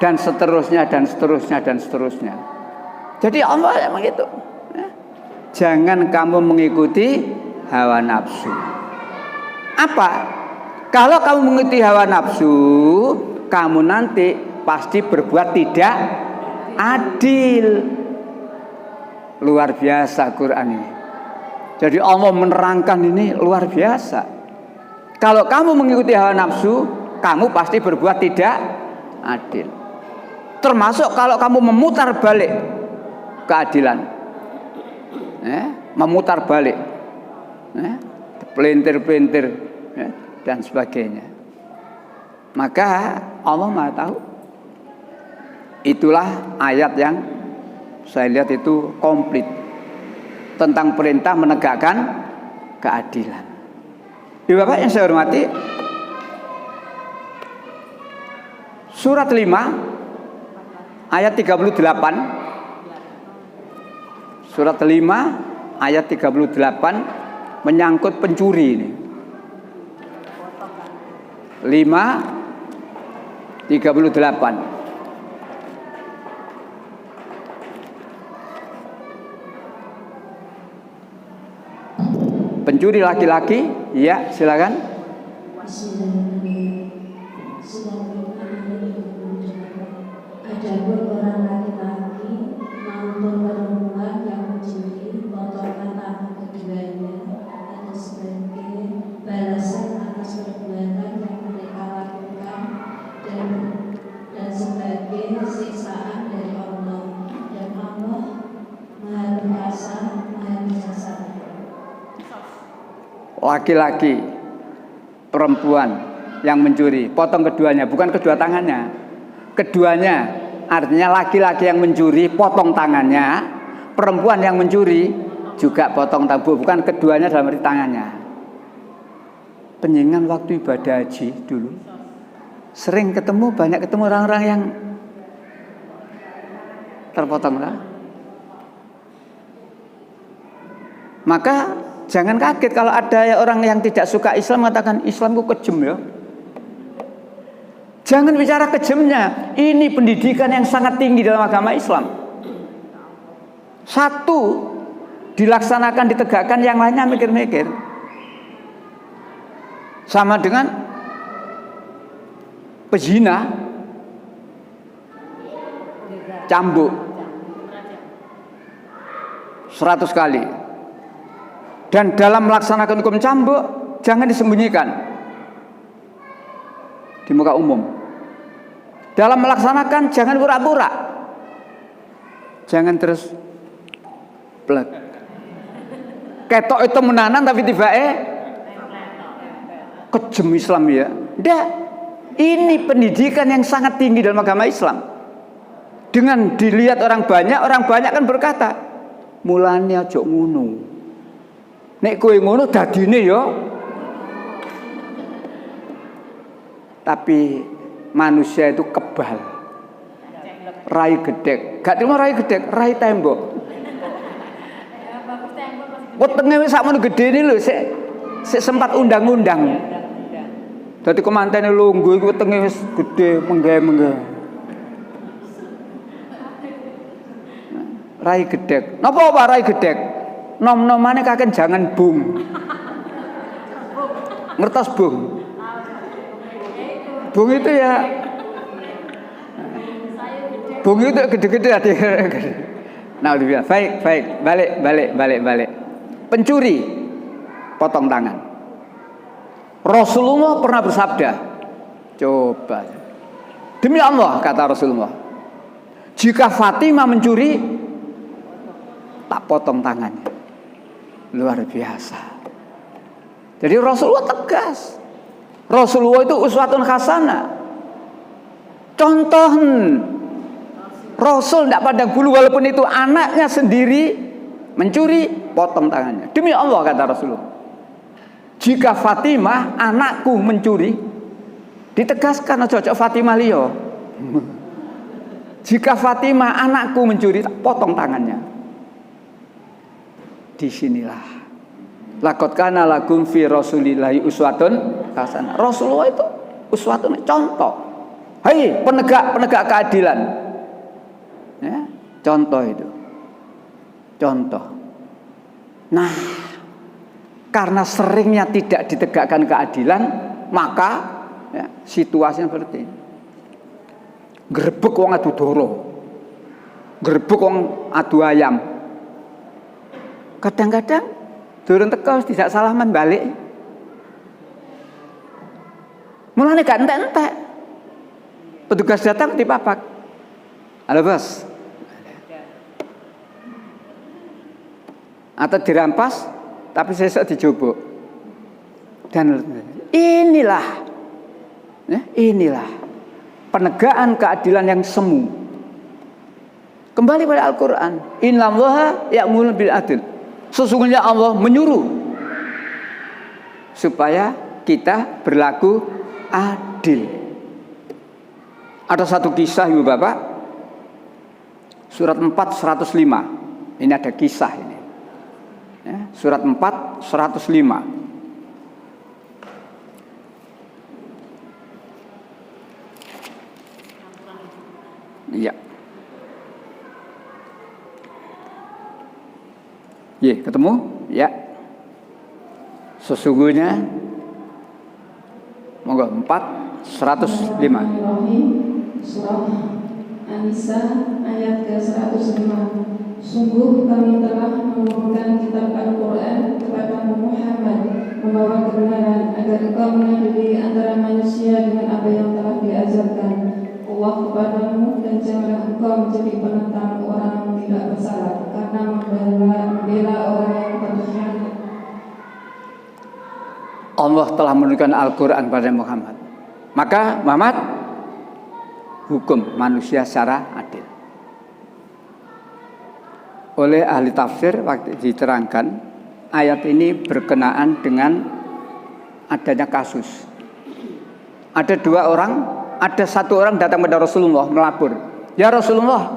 Dan seterusnya dan seterusnya dan seterusnya. Jadi Allah yang begitu. Jangan kamu mengikuti hawa nafsu. Apa? Kalau kamu mengikuti hawa nafsu, kamu nanti pasti berbuat tidak adil. Luar biasa Quran ini. Jadi Allah menerangkan ini luar biasa. Kalau kamu mengikuti hawa nafsu, kamu pasti berbuat tidak adil. Termasuk kalau kamu memutar balik keadilan, memutar balik, pelintir-pelintir, dan sebagainya. Maka Allah Maha tahu. Itulah ayat yang saya lihat itu komplit tentang perintah menegakkan keadilan. Ibu Bapak yang saya hormati, surat 5 ayat 38. Surat 5 ayat 38 menyangkut pencuri ini. 5:38. Pencuri laki-laki, ya silakan. Adapun orang laki-laki maupun perempuan yang mencuri, potongkan tangan keduanya itu sebagai balasan atas perbuatan yang mereka lakukan dan sebagai siksaan dari Allah. Dan Allah Maha Perkasa, Maha Bijaksana. Laki-laki, perempuan yang mencuri, potong keduanya, bukan kedua tangannya. Keduanya, artinya laki-laki yang mencuri, potong tangannya. Perempuan yang mencuri juga potong tangan, bukan keduanya dalam arti tangannya. Penjenengan waktu ibadah haji dulu sering banyak ketemu orang-orang yang terpotong lah. Maka jangan kaget kalau ada orang yang tidak suka Islam mengatakan Islamku kejem ya. Jangan bicara kejamnya. Ini pendidikan yang sangat tinggi dalam agama Islam. Satu dilaksanakan, ditegakkan, yang lainnya mikir-mikir. Sama dengan pezina, cambuk 100 kali. Dan dalam melaksanakan hukum cambuk jangan disembunyikan di muka umum. Dalam melaksanakan jangan pura-pura. Jangan terus plek. Ketok itu menanan tapi tiba-tiba kejem Islam ya. Nggak. Ini pendidikan yang sangat tinggi dalam agama Islam. Dengan dilihat orang banyak kan berkata, mulane aja ngono. Nek kowe ngono dadine ya. Tapi manusia itu kebal. Rai gedek, gak terima rai gedek, rai tembok. Wetenge wis sakmono gedene lho, sik sempat undang-undang. Dadi kemantene lungguh iku wetenge wis gedhe menggah-menggah. Rai gedek. Napa rai gedek? Nom-nomane kaken jangan bung. Ngertos bung? Bung itu ya. Bung itu gede-gede adik. Nah, udah bilang, baik, balik. Pencuri, potong tangan. Rasulullah pernah bersabda, coba. Demi Allah, kata Rasulullah, jika Fatimah mencuri, tak potong tangannya. Luar biasa. Jadi Rasulullah tegas. Rasulullah itu uswatun hasanah. Contoh, Rasul tidak pandang bulu, walaupun itu anaknya sendiri mencuri, potong tangannya. Demi Allah, kata Rasulullah, jika Fatimah anakku mencuri, ditegaskan ojo Fatimah liyo. Jika Fatimah anakku mencuri, potong tangannya. Disinilah laqad kana lakum fi rasulillahi uswatun hasanah. Rasulullah itu uswatun, contoh. Hei penegak keadilan. Ya, contoh itu. Contoh. Nah, karena seringnya tidak ditegakkan keadilan, maka ya, situasinya seperti ini. Grebek wong adu doro, grebek wong adu ayam. Kadang-kadang durung teko tidak salaman balik. Mulane gak entek-entek. Petugas datang dipapak. Halo bos. Atau dirampas tapi sesuk dijobok. Dan inilah penegakan keadilan yang semu. Kembali pada Al-Quran, innallaha ya'muru bil adl. Sesungguhnya Allah menyuruh supaya kita berlaku adil. Ada satu kisah ibu bapak, surat 4 105. Ini ada kisah ini ya, surat 4 105. Iya. Ye, ketemu? Ya. Sesungguhnya monggo 4 105. Surah An-Nisa ayat ke-105. Sungguh kami telah menurunkan kitab Al-Quran kepada Muhammad membawa kebenaran agar engkau mengadili antara manusia dengan apa yang telah diajarkan Allah kepadamu, dan janganlah engkau menjadi penentang orang yang tidak bersalah karena membela orang yang berkhianat. Allah telah menurunkan Al-Quran pada Muhammad, maka Muhammad hukum manusia secara adil. Oleh ahli tafsir waktu diterangkan ayat ini berkenaan dengan adanya kasus. Ada dua orang, ada satu orang datang kepada Rasulullah melapor, ya Rasulullah,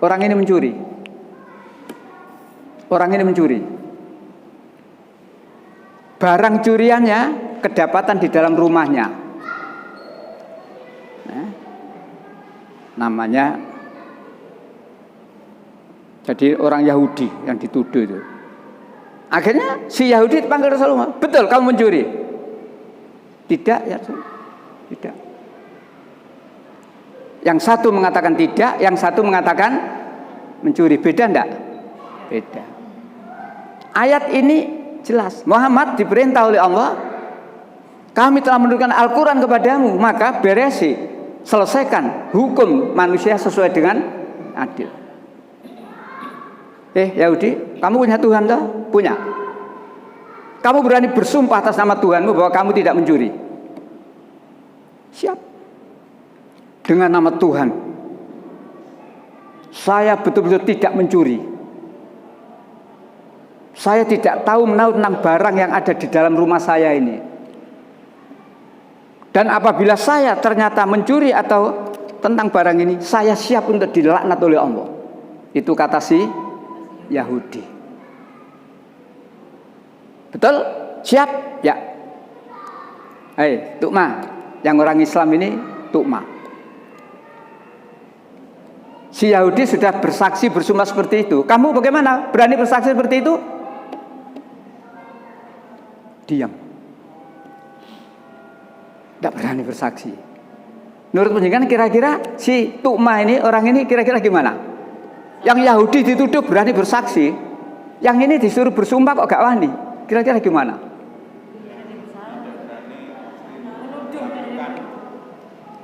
orang ini mencuri. Orang ini mencuri. Barang curiannya kedapatan di dalam rumahnya. Namanya, jadi orang Yahudi yang dituduh itu. Akhirnya si Yahudi dipanggil Rasulullah, betul kamu mencuri? Tidak ya Rasulullah, tidak. Yang satu mengatakan tidak, yang satu mengatakan mencuri. Beda enggak? Beda. Ayat ini jelas, Muhammad diperintah oleh Allah, kami telah menurunkan Al-Quran kepadamu, maka beresi, selesaikan hukum manusia sesuai dengan adil. Yahudi, kamu punya Tuhan toh? Punya. Kamu berani bersumpah atas nama Tuhanmu bahwa kamu tidak mencuri? Siap. Dengan nama Tuhan, saya betul-betul tidak mencuri. Saya tidak tahu menahu tentang barang yang ada di dalam rumah saya ini. Dan apabila saya ternyata mencuri atau tentang barang ini, saya siap untuk dilaknat oleh Allah. Itu kata si Yahudi. Betul? Siap? Ya. Tukma. Yang orang Islam ini tukma. Si Yahudi sudah bersaksi bersumpah seperti itu. Kamu bagaimana? Berani bersaksi seperti itu? Diam. Tidak berani bersaksi. Menurut penjelasan kira-kira si Tu'mah ini, orang ini kira-kira gimana? Yang Yahudi dituduh berani bersaksi, yang ini disuruh bersumpah kok gak wani. Kira-kira gimana?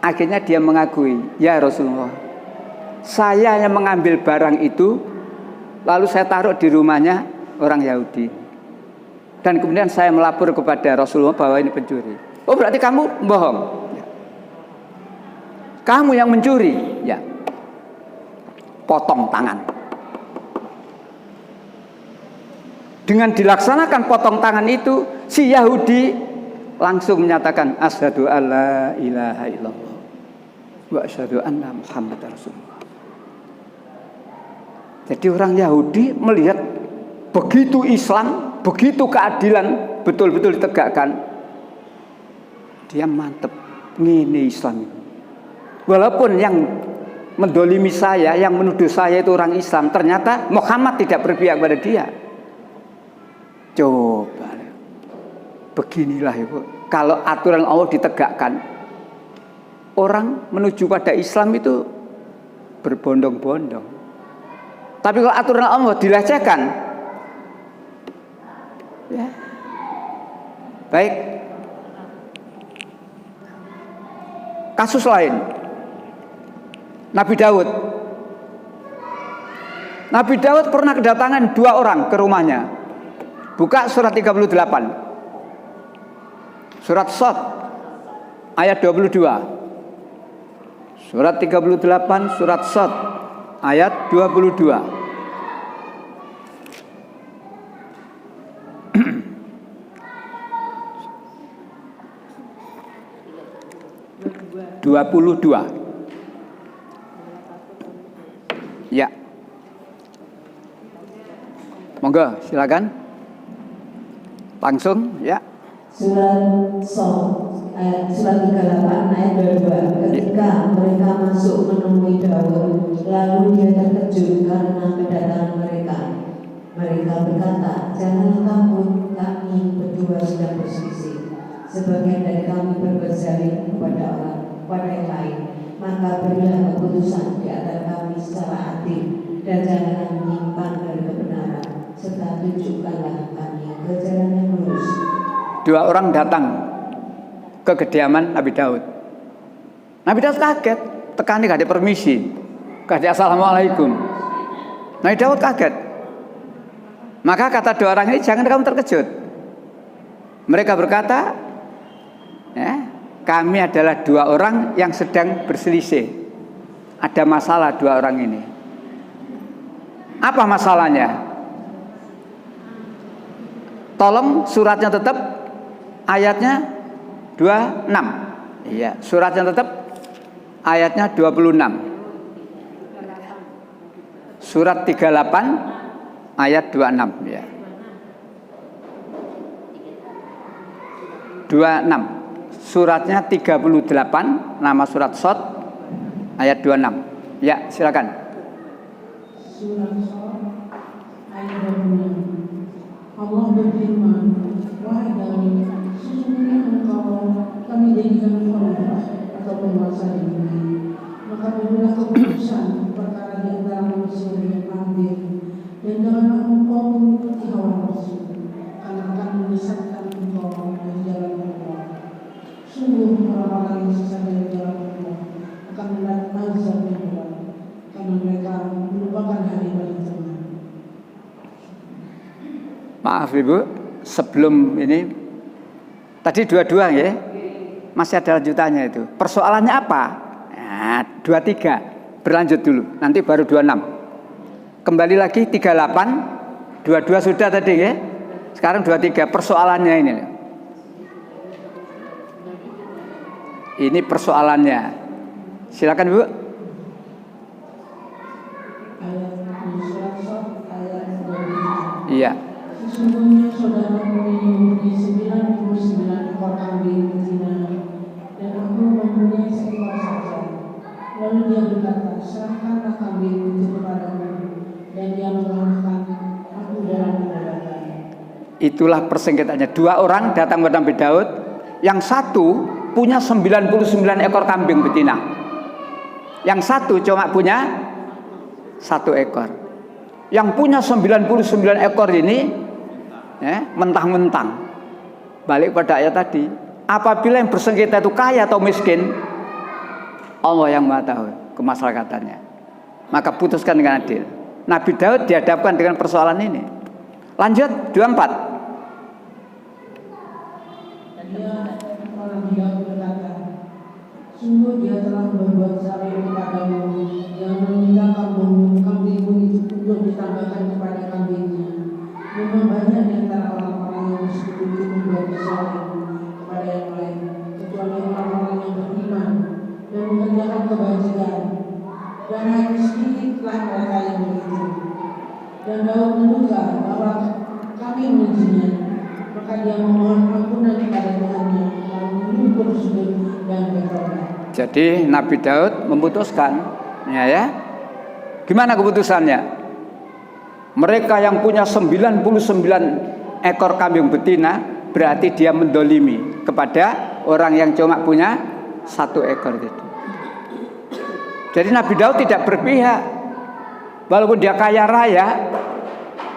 Akhirnya dia mengakui, ya Rasulullah, saya yang mengambil barang itu, lalu saya taruh di rumahnya orang Yahudi. Dan kemudian saya melapor kepada Rasulullah bahwa ini pencuri. Oh, berarti kamu bohong? Ya. Kamu yang mencuri? Ya. Potong tangan. Dengan dilaksanakan potong tangan itu, si Yahudi langsung menyatakan asyhadu alla ilaha illallah wa asyhadu anna Muhammadar Rasulullah. Jadi orang Yahudi melihat begitu Islam, begitu keadilan betul-betul ditegakkan, dia mantep, ini Islam. Walaupun yang mendolimi saya, yang menuduh saya itu orang Islam, ternyata Muhammad tidak berpihak pada dia. Coba, beginilah Ibu, kalau aturan Allah ditegakkan, orang menuju pada Islam itu berbondong-bondong. Tapi kalau aturan Allah dilecehkan, ya. Baik. Kasus lain, Nabi Daud. Nabi Daud pernah kedatangan 2 orang ke rumahnya. Buka surat 38. Surat Shad ayat 22. Surat 38 surat Shad ayat 22. Ya. Monggo, silakan. Langsung, ya. Surat surat 38 ayat 22. Ketika mereka masuk menemui Daud, lalu dia terkejut karena kedatangan mereka. Mereka berkata, janganlah takut, kami berdua sudah berselisih. Sebagian dari kami berbuat zalim kepada yang lain. Maka berilah keputusan di antara kami secara adil, dan janganlah menyimpang dari kebenaran, serta tunjukkanlah kami ke jalan yang lurus. 2 orang datang ke kediaman Nabi Daud. Nabi Daud kaget, tekani gak ada permisi, gak ada assalamualaikum. Nabi Daud kaget. Maka kata 2 orang ini, jangan kamu terkejut. Mereka berkata, ya, kami adalah 2 orang yang sedang berselisih. Ada masalah 2 orang ini. Apa masalahnya? Tolong suratnya tetap ayatnya 26. Iya, suratnya tetap ayatnya 26. Surat 38 ayat 26 ya. 26. Suratnya 38, nama surat Shad ayat 26. Ya, silakan. Surat Shad ayat 26. Allah berfirman, wahai Daud, sesungguhnya engkau kami jadikan khalifah atau penguasa di bumi. Maka berilah keputusan perkara di antara manusia dengan adil, dan janganlah engkau mengikuti hawa nafsu, karena akan menyesatkan engkau dari jalan Allah. Sungguh orang-orang yang sesat dari jalan Allah akan mendapat azab yang berat, karena mereka melupakan hari bagi Tuhan. Maaf Ibu, sebelum ini tadi 22 ya, masih ada lanjutannya itu. Persoalannya apa? Nah, 23 berlanjut dulu, nanti baru 26. Kembali lagi 38, 22 sudah tadi ya. Sekarang 23 persoalannya ini. Ini persoalannya. Silakan Bu. Iya. Sesungguhnya saudaraku ini mempunyai 99 ekor kambing betina, dan aku mempunyai seekor saja. Lalu dia berkata, serahkanlah kambing Itulah persengketaannya. 2 orang datang kepada Nabi Daud, yang satu punya 99 ekor kambing betina, yang satu cuma punya 1 ekor. Yang punya 99 ekor ini mentang-mentang, balik pada ayat tadi, apabila yang bersengketa itu kaya atau miskin, Allah yang Maha tahu kemaslahataannya, maka putuskan dengan adil. Nabi Daud dihadapkan dengan persoalan ini. Lanjut 24. Orang Daud berkata, sungguh dia telah berbuat zalim kepadamu, yang meminta kamu kambingmu itu untuk ditambahkan kepada kambingnya. Memang banyak di antara orang-orang yang bersekutu membuat zalim kepada yang lain, kecuali orang-orang yang beriman dan mengerjakan kebajikan. Dan hanya sedikitlah mereka yang begitu. Dan Daud menduga bahwa kami mengujinya, maka dia memohon ampunan kepada Tuhannya, lalu menyukur sujud dan bertobat. Jadi Nabi Daud memutuskan, ya. Gimana keputusannya? Mereka yang punya 99 ekor kambing betina, berarti dia mendolimi kepada orang yang cuma punya 1 ekor itu. Jadi Nabi Daud tidak berpihak, walaupun dia kaya raya,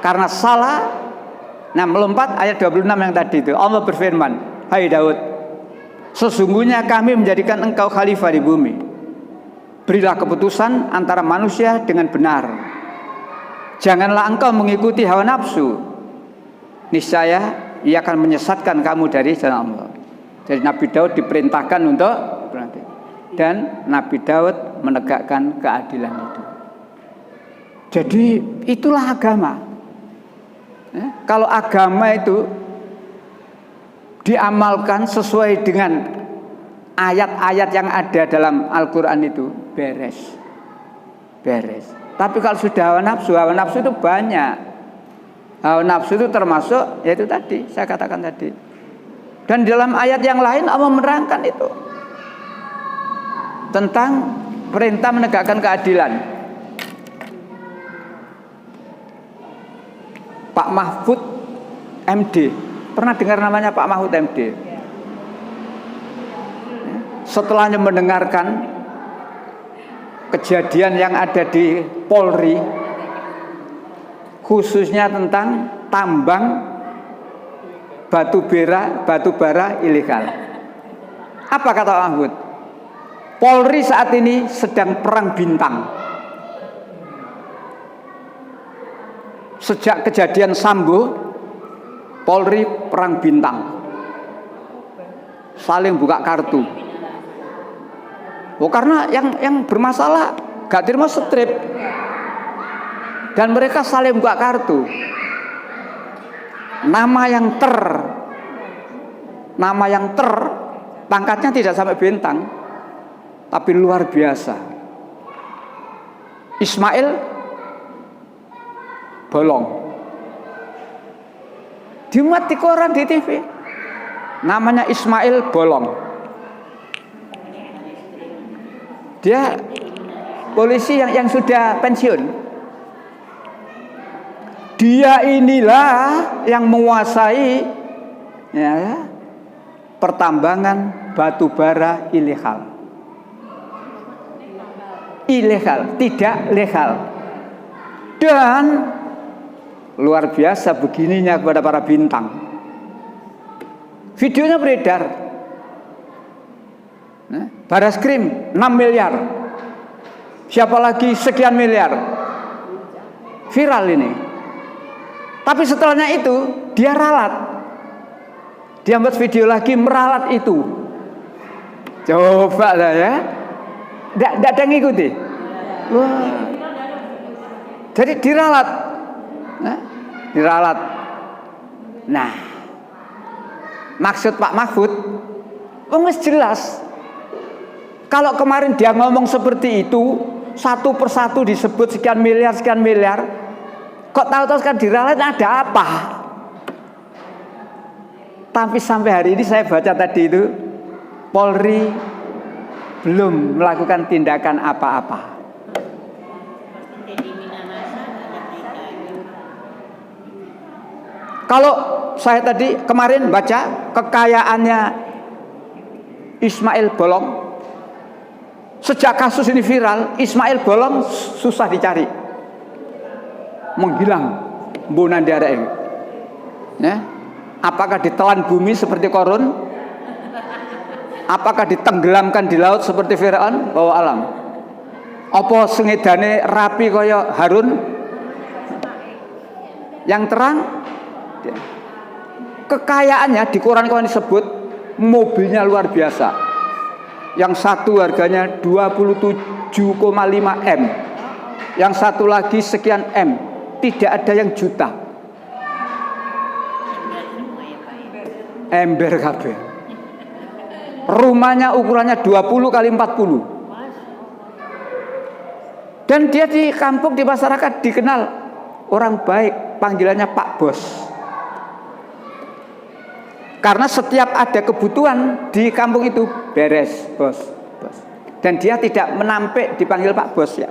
karena salah. Nah, melompat ayat 26 yang tadi itu, Allah berfirman, hai Daud, sesungguhnya kami menjadikan engkau khalifah di bumi. Berilah keputusan antara manusia dengan benar. Janganlah engkau mengikuti hawa nafsu. Niscaya ia akan menyesatkan kamu dari jalan Allah. Jadi Nabi Daud diperintahkan untuk berhenti. Dan Nabi Daud menegakkan keadilan itu. Jadi itulah agama. Kalau agama itu diamalkan sesuai dengan ayat-ayat yang ada dalam Al-Quran itu, beres. Tapi kalau sudah hawa nafsu itu banyak. Hawa nafsu itu termasuk, yaitu tadi saya katakan tadi. Dan dalam ayat yang lain Allah menerangkan itu tentang perintah menegakkan keadilan. Pak Mahfud MD, pernah dengar namanya Pak Mahfud MD? Setelahnya mendengarkan kejadian yang ada di Polri, khususnya tentang tambang batu bara ilegal. Apa kata Pak Mahfud? Polri saat ini sedang perang bintang. Sejak kejadian Sambo, Polri perang bintang, saling buka kartu. Karena yang bermasalah gak terima strip, dan mereka saling buka kartu. Nama yang ter, pangkatnya tidak sampai bintang, tapi luar biasa. Ismail Bolong, dimuat di koran, di TV, namanya Ismail Bolong. Dia polisi yang sudah pensiun. Dia inilah yang menguasai pertambangan batu bara ilegal, tidak legal. Dan luar biasa begininya kepada para bintang. Videonya beredar. Baraskrim 6 miliar. Siapa lagi sekian miliar. Viral ini. Tapi setelahnya itu dia ralat. Dia buat video lagi meralat itu. Coba lah ya. Tidak ada yang ngikuti. Wah. Jadi diralat. Nah, maksud Pak Mahfud jelas. Kalau kemarin dia ngomong seperti itu, satu persatu disebut sekian miliar, kok tahu-tahu sekarang diralat, ada apa? Tapi sampai hari ini saya baca tadi itu, Polri belum melakukan tindakan apa-apa. Kalau saya tadi kemarin baca kekayaannya Ismail Bolong, sejak kasus ini viral, Ismail Bolong susah dicari, menghilang bunandara ini. Ya. Apakah ditelan bumi seperti Korun? Apakah ditenggelamkan di laut seperti Firaun? Wallahu alam. Apa sengedane rapi kaya Harun? Yang terang, kekayaannya di Quran disebut mobilnya luar biasa. Yang satu harganya 27,5 M, yang satu lagi sekian M. Tidak ada yang juta. Ember kabeh. Rumahnya ukurannya 20 kali 40. Dan dia di kampung, di masyarakat dikenal orang baik, panggilannya Pak Bos. Karena setiap ada kebutuhan di kampung itu beres, bos. Dan dia tidak menampik dipanggil Pak Bos ya.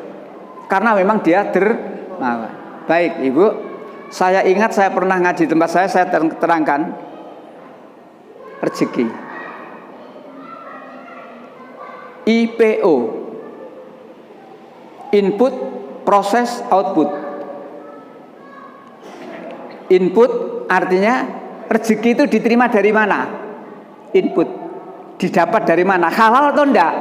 Karena memang dia dermawan. Baik, Ibu. Saya ingat saya pernah ngaji di tempat saya terangkan rezeki. IPO. Input, proses, output. Input artinya rezeki itu diterima dari mana? Input. Didapat dari mana? Halal atau enggak?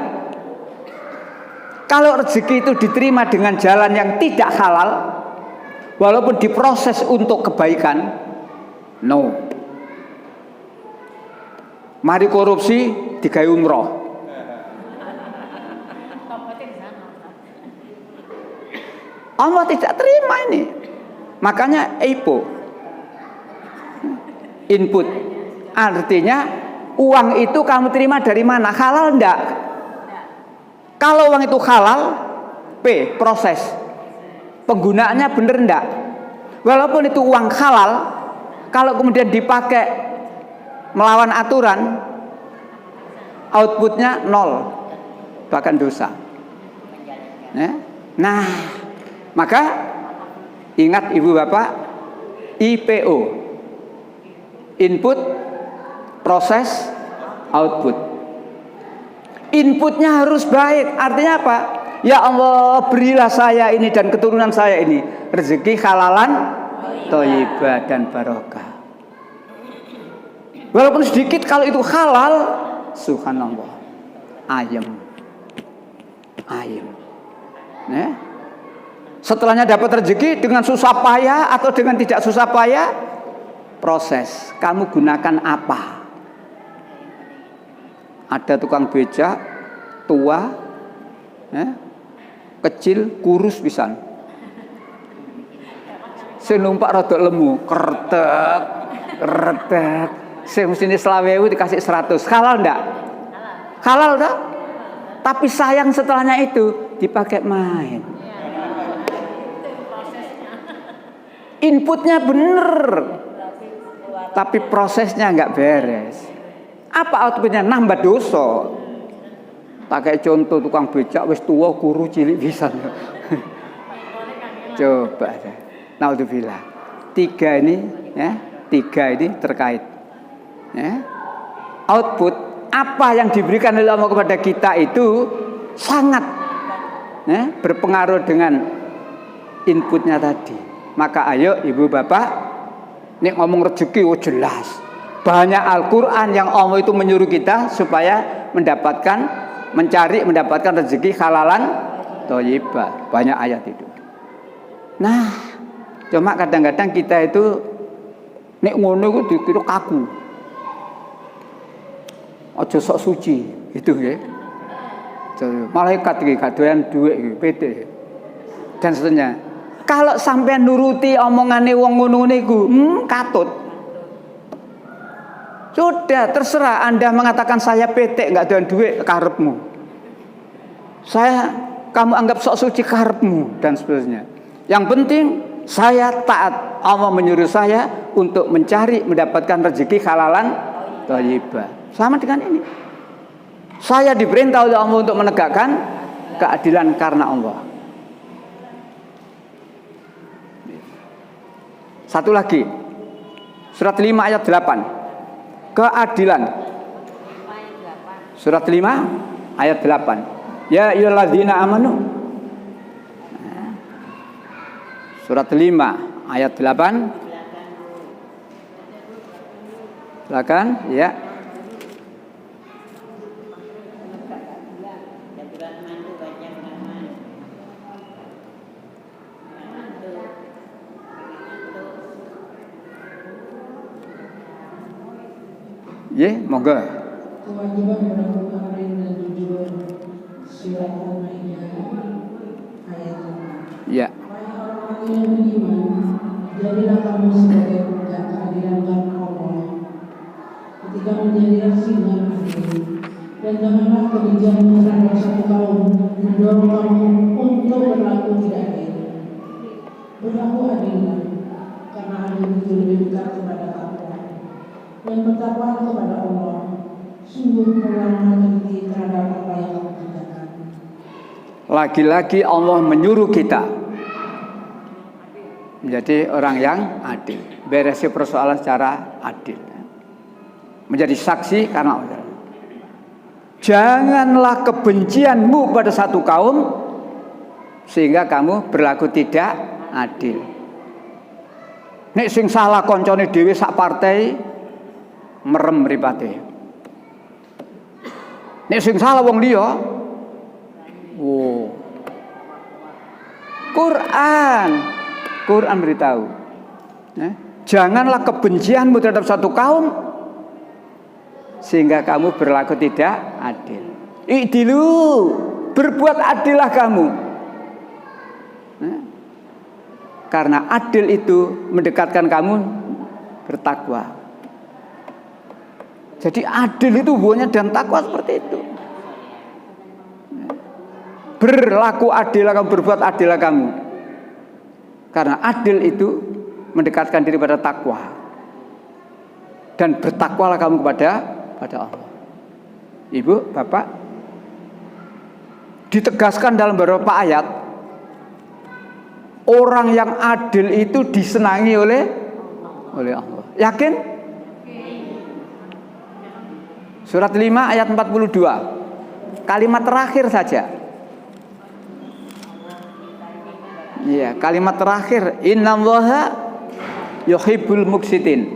Kalau rezeki itu diterima dengan jalan yang tidak halal, walaupun diproses untuk kebaikan, no. Mari korupsi digawe umroh. Allah tidak terima ini. Makanya IPO, input, artinya uang itu kamu terima dari mana? Halal enggak? Kalau uang itu halal, P, proses. Penggunaannya benar enggak? Walaupun itu uang halal, kalau kemudian dipakai melawan aturan, outputnya 0, bahkan dosa. Nah, maka ingat ibu bapak, IPO, input, proses, output. Inputnya harus baik. Artinya apa? Ya Allah, berilah saya ini dan keturunan saya ini rezeki halalan, thayyibah dan barokah. Walaupun sedikit, kalau itu halal, subhanallah, ayem. Setelahnya dapat rezeki dengan susah payah atau dengan tidak susah payah, proses. Kamu gunakan apa? Ada tukang becak tua, kecil, kurus pisan. Sing numpak rada lemu, kretek. Sing mestine 20.000 dikasih 100. Halal enggak? Halal enggak? Tapi sayang setelahnya itu dipakai main. Inputnya bener, tapi prosesnya enggak beres. Apa outputnya? Nambah dosa. Pakai contoh tukang becak wis tua, guru cilik pisan. Coba. Naudzubillah. Tiga ini terkait. Output apa yang diberikan oleh Allah kepada kita itu sangat berpengaruh dengan inputnya tadi. Maka ayo ibu bapak, ini ngomong rezeki jelas. Banyak Al-Quran yang Allah itu menyuruh kita supaya mendapatkan rezeki halalan thayyibah. Banyak ayat itu. Nah, cuma kadang-kadang kita itu nek ngono iku dikira kaku. Aja sok suci, itu nggih. Malaikat iki gak doyan dhuwit iki, pede. Dan seterusnya. Kalau sampai nuruti omongane wong ngono niku, katut. Sudah, terserah Anda mengatakan saya petek, enggak doyan duit, karepmu. Kamu anggap sok suci, karepmu, dan seterusnya. Yang penting saya taat. Allah menyuruh saya untuk mendapatkan rezeki halalan thayyibah. Sama dengan ini. Saya diperintah oleh Allah untuk menegakkan keadilan karena Allah. Satu lagi, Surat 5 ayat 8. Keadilan. Surat 5 ayat 8. Ya ayyuhalladzina amanu. Surat 5 ayat 8. Silakan, ya. Ya, monggo. Kewajiban melakukan adil dan jujur. Surat Al-Maidah ayat 5. Ya. Wahai orang-orang yang beriman, jadilah kamu sebagai budak keadilan karena Allah. Ketika menjadi saksi dengan adil, dan janganlah kebijakan terhadap satu kaum mendorong kamu untuk berlaku tidak adil. Berlaku adillah, karena adil itu lebih dekat kepada takwa. Dan bertakwa kepada Allah. Sungguh Allah teliti terhadap apa yang kamu kerjakan. Lagi-lagi Allah menyuruh kita menjadi orang yang adil, beresi persoalan secara adil, menjadi saksi karena Allah. Janganlah kebencianmu pada satu kaum sehingga kamu berlaku tidak adil. Nek sing salah koncone dhewe sak partai merem mripate. Nek sing salah wong liya, Quran beritahu, janganlah kebencianmu terhadap satu kaum sehingga kamu berlaku tidak adil. I'dilu, berbuat adillah kamu. Karena adil itu mendekatkan kamu bertakwa. Jadi adil itu hubungannya dan takwa seperti itu. Berlaku adillah kamu, berbuat adillah kamu. Karena adil itu mendekatkan diri pada takwa. Dan bertakwalah kamu kepada Allah. Ibu, Bapak, ditegaskan dalam beberapa ayat, orang yang adil itu disenangi oleh Allah. Yakin? Surat 5 ayat 42. Kalimat terakhir saja. Iya, kalimat terakhir, innallaha yuhibbul muqsitin.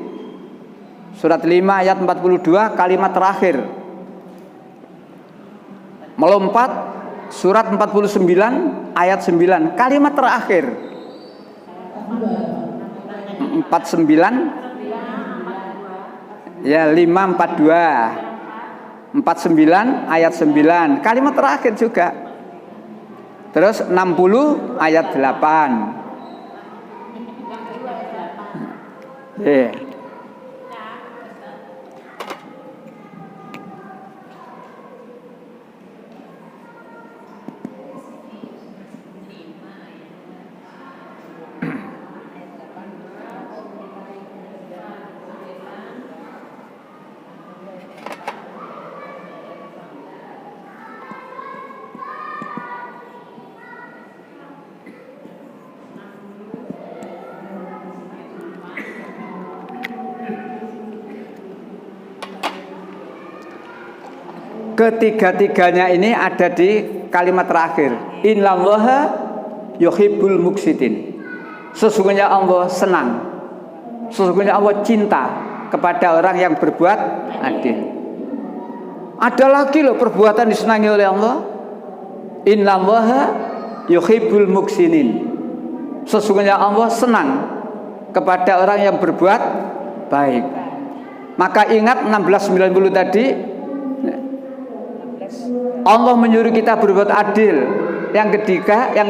Surat 5 ayat 42, kalimat terakhir. Melompat surat 49 ayat 9, kalimat terakhir. 49 ya 542. 49 ayat 9, kalimat terakhir juga. Terus 60 ayat 8. Ketiga-tiganya ini ada di kalimat terakhir. Innallaha yuhibbul muqsitin. Sesungguhnya Allah senang, sesungguhnya Allah cinta kepada orang yang berbuat adil. Ada lagi loh perbuatan disenangi oleh Allah. Innallaha yuhibbul muqsinin. Sesungguhnya Allah senang kepada orang yang berbuat baik. Maka ingat 1690 tadi, Allah menyuruh kita berbuat adil. Yang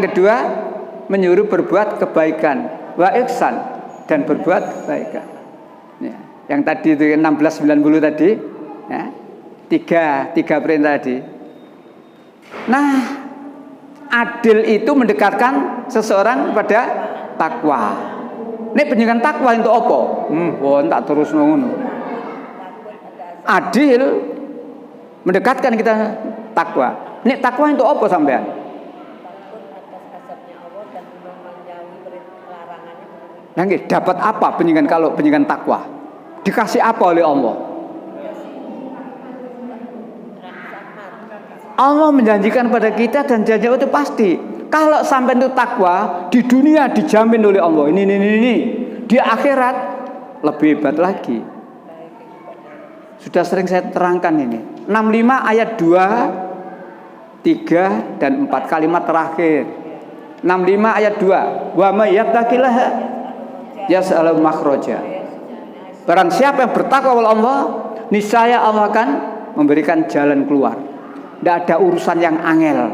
kedua menyuruh berbuat kebaikan, wa ihsan, dan berbuat kebaikan. Ya, yang tadi itu 1690 tadi, ya, tiga perintah tadi. Nah, adil itu mendekatkan seseorang pada takwa. Ini penjenengan takwa untuk apa? Tak terus ngono. Adil mendekatkan kita takwa. Ini takwa untuk apa sampean? Nah, dapat apa penjenengan kalau penjenengan takwa? Dikasih apa oleh Allah? Allah menjanjikan pada kita dan janji itu pasti. Kalau sampai itu takwa, di dunia dijamin oleh Allah. Ini. Di akhirat lebih hebat lagi. Sudah sering saya terangkan ini. 65 ayat 2, 3 dan 4 kalimat terakhir. 65 ayat 2. Wa may yattaqillaha yas'al makhraja. Barang siapa yang bertakwa kepada Allah, niscaya Allah akan memberikan jalan keluar. Tidak ada urusan yang angel.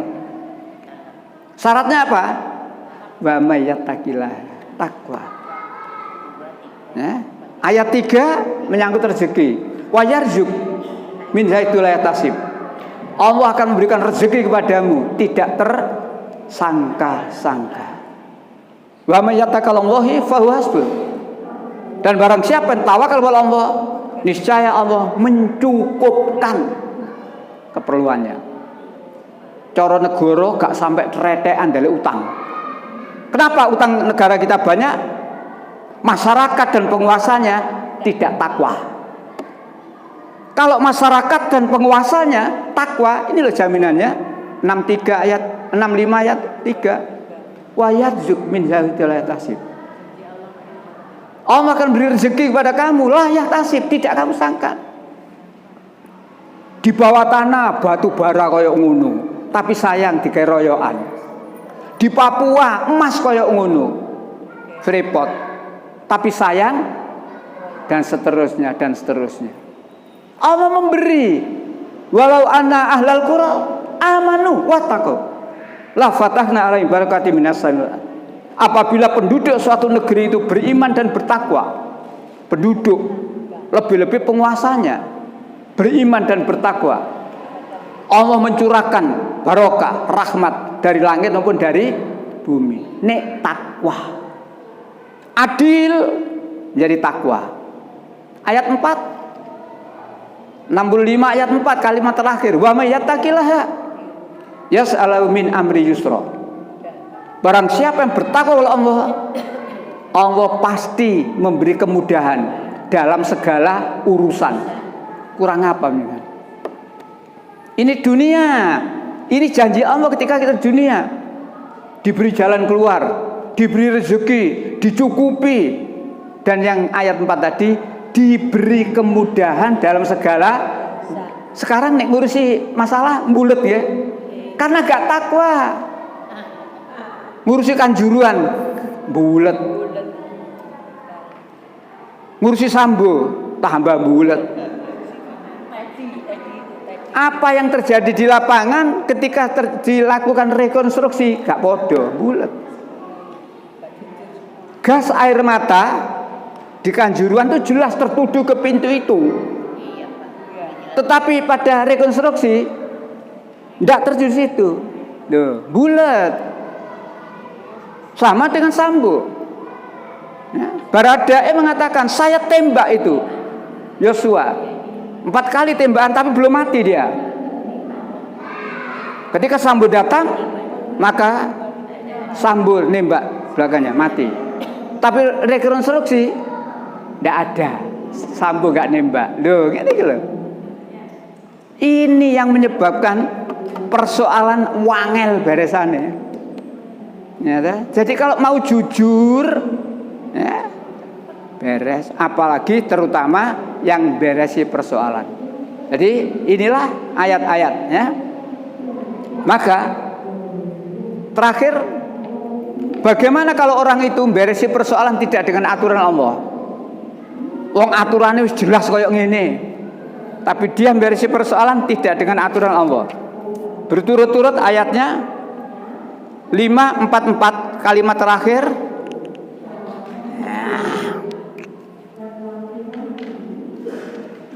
Syaratnya apa? Wa may yattaqillaha, takwa. Ya. Ayat 3 menyangkut rezeki. Wa yarzuq min haitsu la yahtasib. Allah akan memberikan rezeki kepadamu tidak tersangka-sangka. Wa may yattaqallahi fa huwa hasbuh. Dan barang siapa yang tawakal kepada Allah, niscaya Allah mencukupkan keperluannya. Cara negara gak sampai tretekan dari utang. Kenapa utang negara kita banyak? Masyarakat dan penguasanya tidak takwa. Kalau masyarakat dan penguasanya takwa, ini loh jaminannya. 65 ayat 3. Wa yarzuq min haitsu la yahtasib. Allah akan beri rezeki kepada kamu, la yahtasib, tidak kamu sangka. Di bawah tanah batu bara koyo ngono, tapi sayang digawe royokan. Di Papua emas koyo ngono, Freeport, tapi sayang, dan seterusnya dan seterusnya. Allah memberi, walau anna ahlal qura amanu wattaqu la fatahna alaihim barakatim minas samai. Apabila penduduk suatu negeri itu beriman dan bertakwa, penduduk, lebih-lebih penguasanya beriman dan bertakwa, Allah mencurahkan barokah, rahmat dari langit maupun dari bumi. Nek takwa, adil jadi takwa. Ayat 4, 65 ayat 4 kalimat terakhir. Wa may yattaqillaha yas'alu min amri yusra. Barang siapa yang bertakwa kepada Allah, Allah pasti memberi kemudahan dalam segala urusan. Kurang apa nih? Ini dunia, ini janji Allah ketika kita dunia, diberi jalan keluar, diberi rezeki, dicukupi, dan yang ayat 4 tadi diberi kemudahan dalam segala. Sekarang nek ngurusi masalah mbulet ya, karena gak takwa. Ngurusi kanjuruan bulet, ngurusi sambo tambah bulet. Apa yang terjadi di lapangan ketika dilakukan rekonstruksi gak podo bulet. Gas air mata di kanjuruan itu jelas tertuju ke pintu itu, tetapi pada rekonstruksi tidak tertuju situ. Bulet. Sama dengan Sambo. Ya, Baradae mengatakan saya tembak itu Yosua 4 kali tembakan tapi belum mati dia. Ketika Sambo datang, maka Sambo nembak belakangnya mati. Tapi rekonstruksi tidak ada, Sambo gak nembak. Loh, gini loh. Ini yang menyebabkan persoalan wangel beresannya. Ya, jadi kalau mau jujur, ya, beres. Apalagi terutama yang beresi persoalan. Jadi inilah ayat-ayatnya. Maka terakhir, bagaimana kalau orang itu beresi persoalan tidak dengan aturan Allah? Wong aturannya jelas kayak gini, tapi dia beresi persoalan tidak dengan aturan Allah. Berturut-turut ayatnya. 544 kalimat terakhir.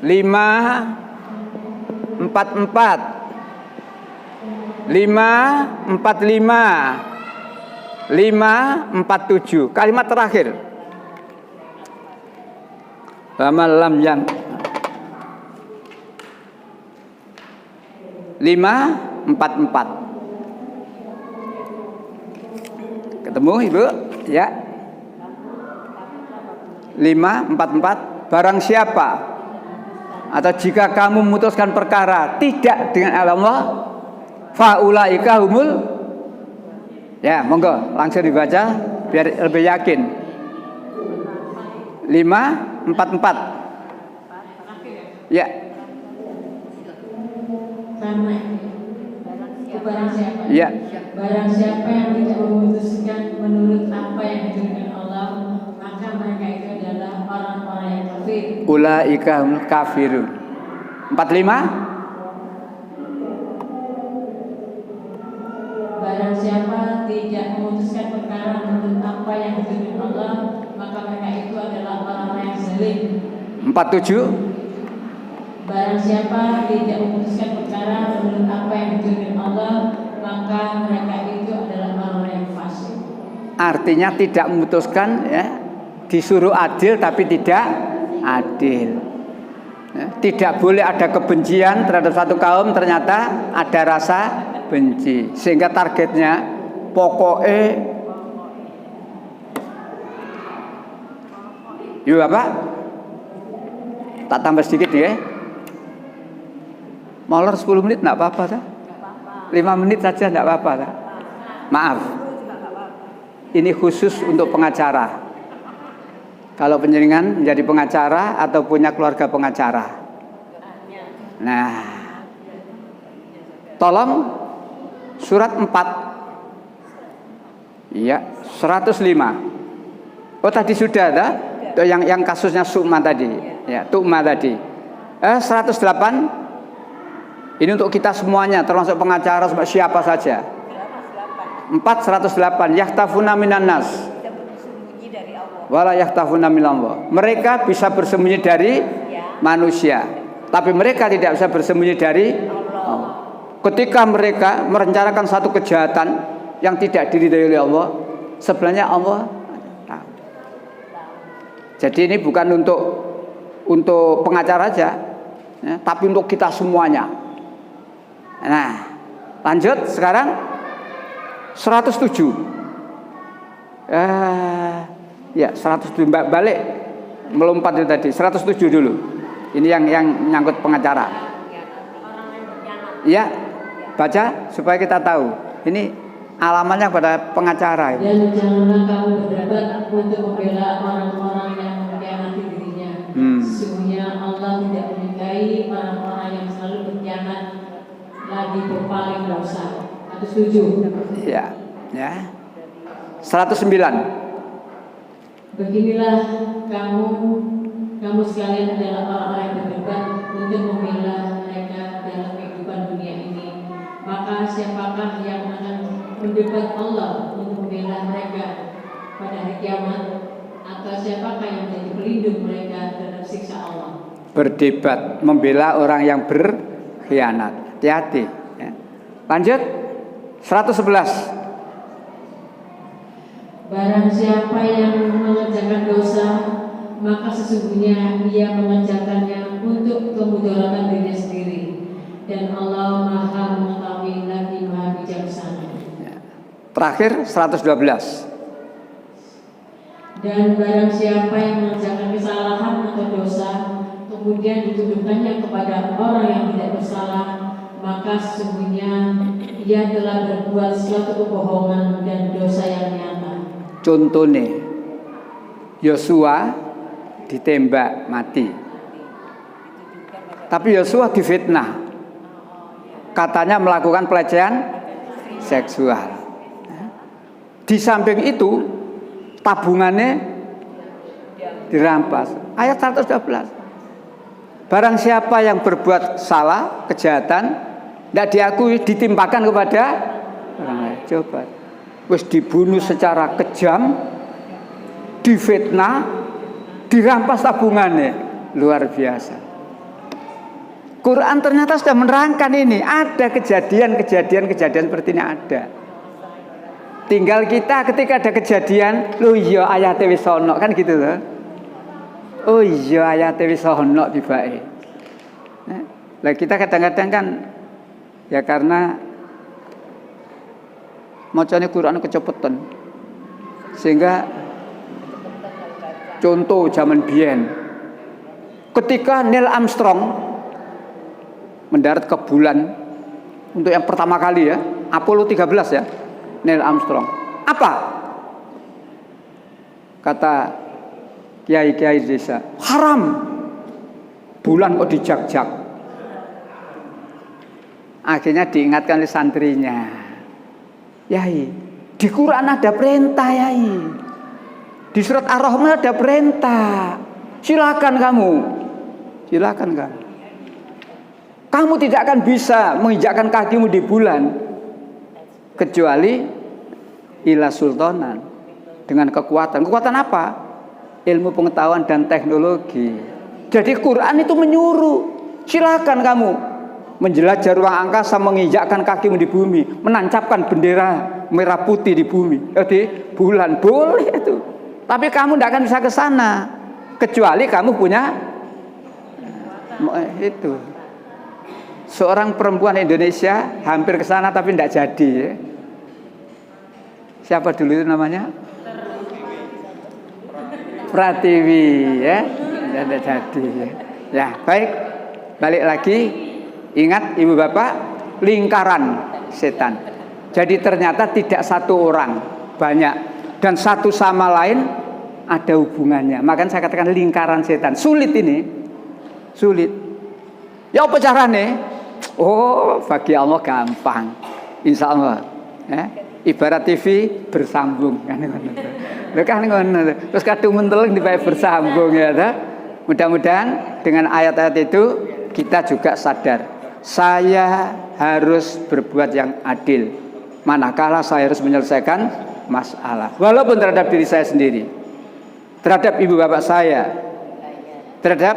544, 545, 547 kalimat terakhir. Lam yang 544. Ketemu Ibu? Ya. 544 barang siapa atau jika kamu memutuskan perkara tidak dengan Allah, faulaika humul, ya monggo langsung dibaca biar lebih yakin. 544. Ya. Karena barang siapa? Ya. Barang siapa yang tidak memutuskan menurut apa yang diturunkan Allah, maka mereka itu adalah orang-orang yang kafir. Ulaika humul kafirun. 45. Barang siapa tidak memutuskan perkara menurut apa yang diturunkan Allah, maka mereka itu adalah orang-orang yang zalim. 47. Barang siapa tidak memutuskan perkara menurut apa yang diturunkan Allah, maka mereka itu adalah orang-orang yang fasik. Artinya tidak memutuskan, ya, disuruh adil tapi tidak adil. Ya, tidak boleh ada kebencian terhadap satu kaum, ternyata ada rasa benci, sehingga targetnya pokoknya yuk apa? Tak tambah sedikit ya. Molor 10 menit enggak apa-apa tak? 5 menit saja enggak apa-apa tak? Maaf. Ini khusus untuk pengacara. Kalau penjaringan menjadi pengacara atau punya keluarga pengacara. Nah, tolong surat 4. Iya, 105. Oh tadi sudah ada yang kasusnya Sukma tadi, ya, Tukma tadi. 108. Ini untuk kita semuanya, termasuk pengacara, siapa saja. 108. Yahtafuna minan nas. Wala yahtafuna minallah. Mereka bisa bersembunyi dari manusia, tapi mereka tidak bisa bersembunyi dari Allah. Ketika mereka merencanakan satu kejahatan yang tidak diridhai oleh Allah, sebenarnya Allah tahu. Jadi ini bukan untuk pengacara aja, ya, tapi untuk kita semuanya. Nah, lanjut sekarang 107. Ya 107, balik melompat itu tadi 107 dulu. Ini yang nyangkut pengacara. Ya, baca supaya kita tahu. Ini alamannya pada pengacara. Dan janganlah kamu berdebat untuk membela orang-orang yang mengkhianati dirinya. Sesungguhnya Allah tidak menyukai orang-orang yang selalu berkhianat lagi berpaling dosa. Atau setuju? Ya, ya. 109. Beginilah kamu sekalian adalah orang-orang yang berdebat untuk membela mereka dalam kehidupan dunia ini. Maka siapakah yang akan mendebat Allah untuk membela mereka pada hari kiamat? Atau siapakah yang menjadi pelindung mereka terhadap siksa Allah? Berdebat membela orang yang berkhianat. Hati-hati, ya. Lanjut 111. Barang siapa yang mengerjakan dosa, maka sesungguhnya ia mengerjakannya untuk kemudaratan dirinya sendiri, dan Allah Maha mengetahui lagi Maha bijaksana. Terakhir 112. Dan barang siapa yang mengerjakan kesalahan atau dosa, kemudian dituduhkannya kepada orang yang tidak bersalah, maka sesungguhnya ia telah berbuat suatu kebohongan dan dosa yang nyata. Contohnya Yosua ditembak mati, tapi Yosua difitnah, katanya melakukan pelecehan seksual. Di samping itu tabungannya dirampas. Ayat 112. Barang siapa yang berbuat salah, kejahatan, tidak diakui, ditimpakan kepada orang lain. Coba, wis dibunuh secara kejam, difitnah, dirampas tabungannya, luar biasa. Quran ternyata sudah menerangkan ini, ada kejadian seperti ini ada. Tinggal kita ketika ada kejadian, loh iya ayate wis ono, kan gitu loh. Oh iya ayate wis ono tibake. Lah kita kadang-kadang kan ya karena macane Quran kecepetan. Sehingga contoh zaman biyen Ketika Neil Armstrong mendarat ke bulan untuk yang pertama kali ya, Apollo 13 ya, Neil Armstrong. Apa? Kata kiai-kiai desa, haram. Bulan kok dijak-jak. Akhirnya diingatkan oleh santrinya. Yai, di Quran ada perintah, Yai. Di surat Ar-Rahman ada perintah. Silakan kamu. Kamu tidak akan bisa menginjakkan kakimu di bulan kecuali ila sultanan, dengan kekuatan. Kekuatan apa? Ilmu pengetahuan dan teknologi. Jadi Quran itu menyuruh, silakan kamu menjelajah ruang angkasa, menginjakkan kakimu di bumi, menancapkan bendera merah putih di bumi, di bulan, boleh itu. Tapi kamu tidak akan bisa ke sana kecuali kamu punya itu. Seorang perempuan Indonesia hampir ke sana tapi tidak jadi. Siapa dulu itu namanya? Pratiwi ya. Tidak jadi. Ya, baik. Balik lagi. Ingat Ibu Bapak, lingkaran setan. Jadi ternyata tidak satu orang, banyak, dan satu sama lain ada hubungannya. Makanya saya katakan lingkaran setan. Sulit ini. Sulit. Ya apa caranya? Oh, bagi Allah gampang. Insya Allah. Ya. Ibarat TV bersambung. Terus kadung menteleng dibaik bersambung ya. Mudah-mudahan dengan ayat-ayat itu kita juga sadar, saya harus berbuat yang adil. Manakala saya harus menyelesaikan masalah, walaupun terhadap diri saya sendiri, terhadap ibu bapak saya, terhadap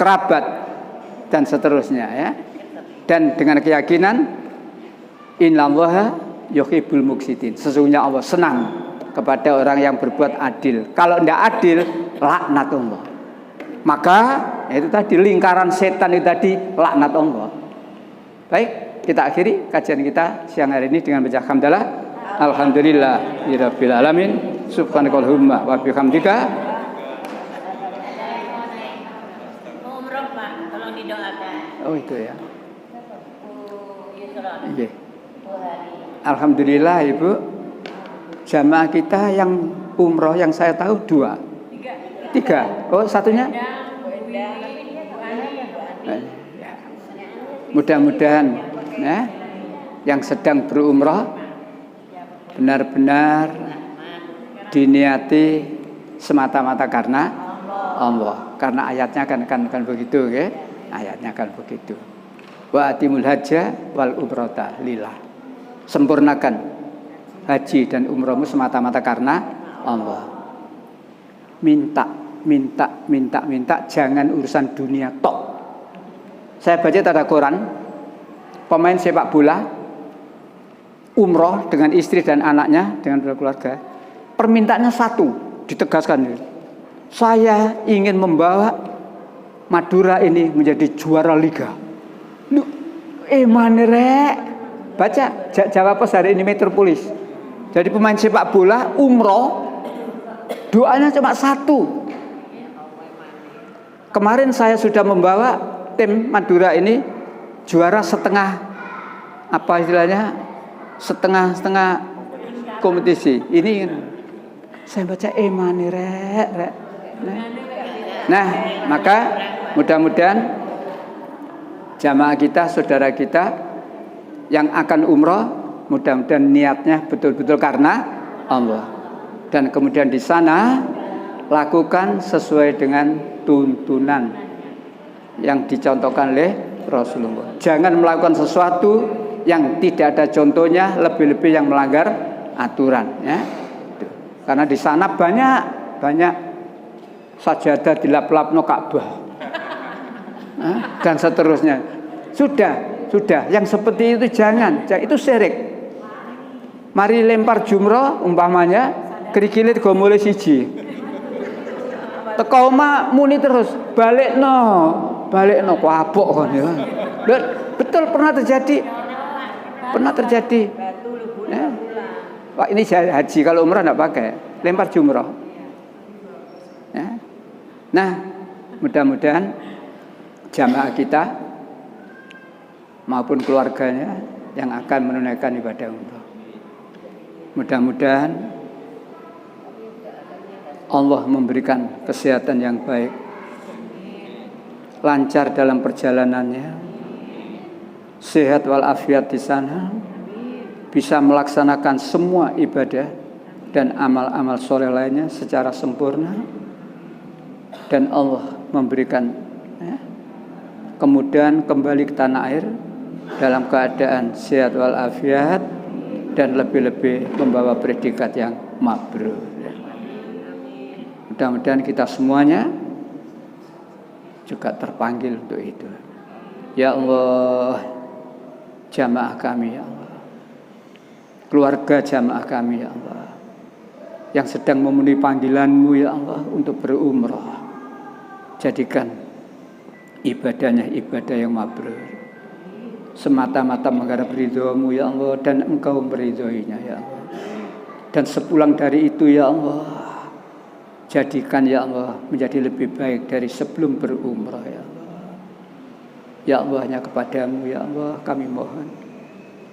kerabat dan seterusnya ya. Dan dengan keyakinan innallaha yuhibbul muqsitin, sesungguhnya Allah senang kepada orang yang berbuat adil. Kalau tidak adil, laknat Allah. Maka itu tadi lingkaran setan itu tadi, laknat Allah. Baik, kita akhiri kajian kita siang hari ini dengan baca hamdalah. Alhamdulillahirabbil alamin. Subhanakallahumma wa bihamdika. Umroh Pak, tolong didoakan. Oh itu ya. Iya. Alhamdulillah Ibu, jamaah kita yang umroh yang saya tahu 2, 3. Oh satunya? Mudah-mudahan ya, yang sedang berumroh benar-benar diniati semata-mata karena Allah. Karena ayatnya kan begitu ya. Ayatnya kan begitu. Wa atimul hajja wal umrata lillah. Sempurnakan haji dan umrohmu semata-mata karena Allah. Minta, jangan urusan dunia tok. Saya baca tanda Quran, pemain sepak bola umroh dengan istri dan anaknya, dengan keluarga, permintaannya satu, ditegaskan, saya ingin membawa Madura ini menjadi juara liga. Manere baca jawab pas hari ini Metropolis. Jadi pemain sepak bola umroh, doanya cuma satu. Kemarin saya sudah membawa tim Madura ini juara setengah, apa istilahnya, setengah kompetisi. Ini saya baca manere. Nah, maka mudah-mudahan jamaah kita, saudara kita yang akan umroh, mudah-mudahan niatnya betul-betul karena Allah. Dan kemudian di sana lakukan sesuai dengan tuntunan yang dicontohkan oleh Rasulullah. Jangan melakukan sesuatu yang tidak ada contohnya, lebih-lebih yang melanggar aturan ya. Karena di sana banyak sajadah dilap-lapno Ka'bah dan seterusnya. Sudah, yang seperti itu jangan, itu syirik. Mari lempar jumroh umpamanya krikilit go mulai siji. Teko omah muni terus, balik no kuapok kon ya. Betul pernah terjadi. Ya. Wah, ini haji, kalau umrah enggak pakai, lempar jumroh. Ya. Nah, mudah-mudahan jamaah kita maupun keluarganya yang akan menunaikan ibadah umroh, mudah-mudahan Allah memberikan kesehatan yang baik, lancar dalam perjalanannya, sehat walafiat di sana, bisa melaksanakan semua ibadah dan amal-amal soleh lainnya secara sempurna, dan Allah memberikan kemudahan kembali ke tanah air dalam keadaan sehat walafiat dan lebih-lebih membawa predikat yang mabrur. Mudah-mudahan kita semuanya juga terpanggil untuk itu. Ya Allah, jamaah kami ya Allah, keluarga jamaah kami ya Allah, yang sedang memenuhi panggilan-Mu ya Allah untuk berumrah, jadikan ibadahnya ibadah yang mabrur, semata-mata mengharap ridho-Mu ya Allah, dan Engkau meridhoinya ya Allah. Dan sepulang dari itu ya Allah, jadikan ya Allah menjadi lebih baik dari sebelum berumrah ya Allah. Ya Allah, hanya kepadamu ya Allah kami mohon,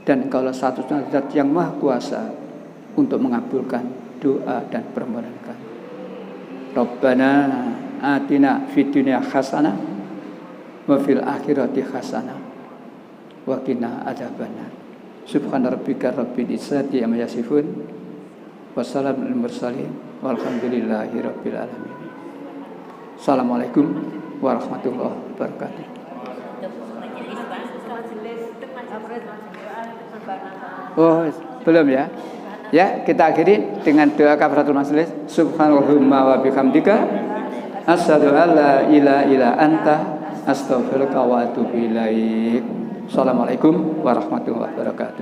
dan Engkaulah satu-satunya zat yang maha kuasa untuk mengabulkan doa dan permohonan kami. Rabbana atina fid dunya hasanah wa fil akhirati hasanah wa qina adzabannar. Subhana rabbika rabbil izzati amma yasifun wa salamun alal mursalin walhamdulillahi rabbil alamin. Assalamualaikum warahmatullahi wabarakatuh. Oh, belum ya? Ya, kita akhiri dengan doa kafaratul majelis. Subhanallahumma wa bihamdika asyhadu an la ilaha illa anta astaghfiruka wa atubu ilaik. Assalamualaikum warahmatullahi wabarakatuh.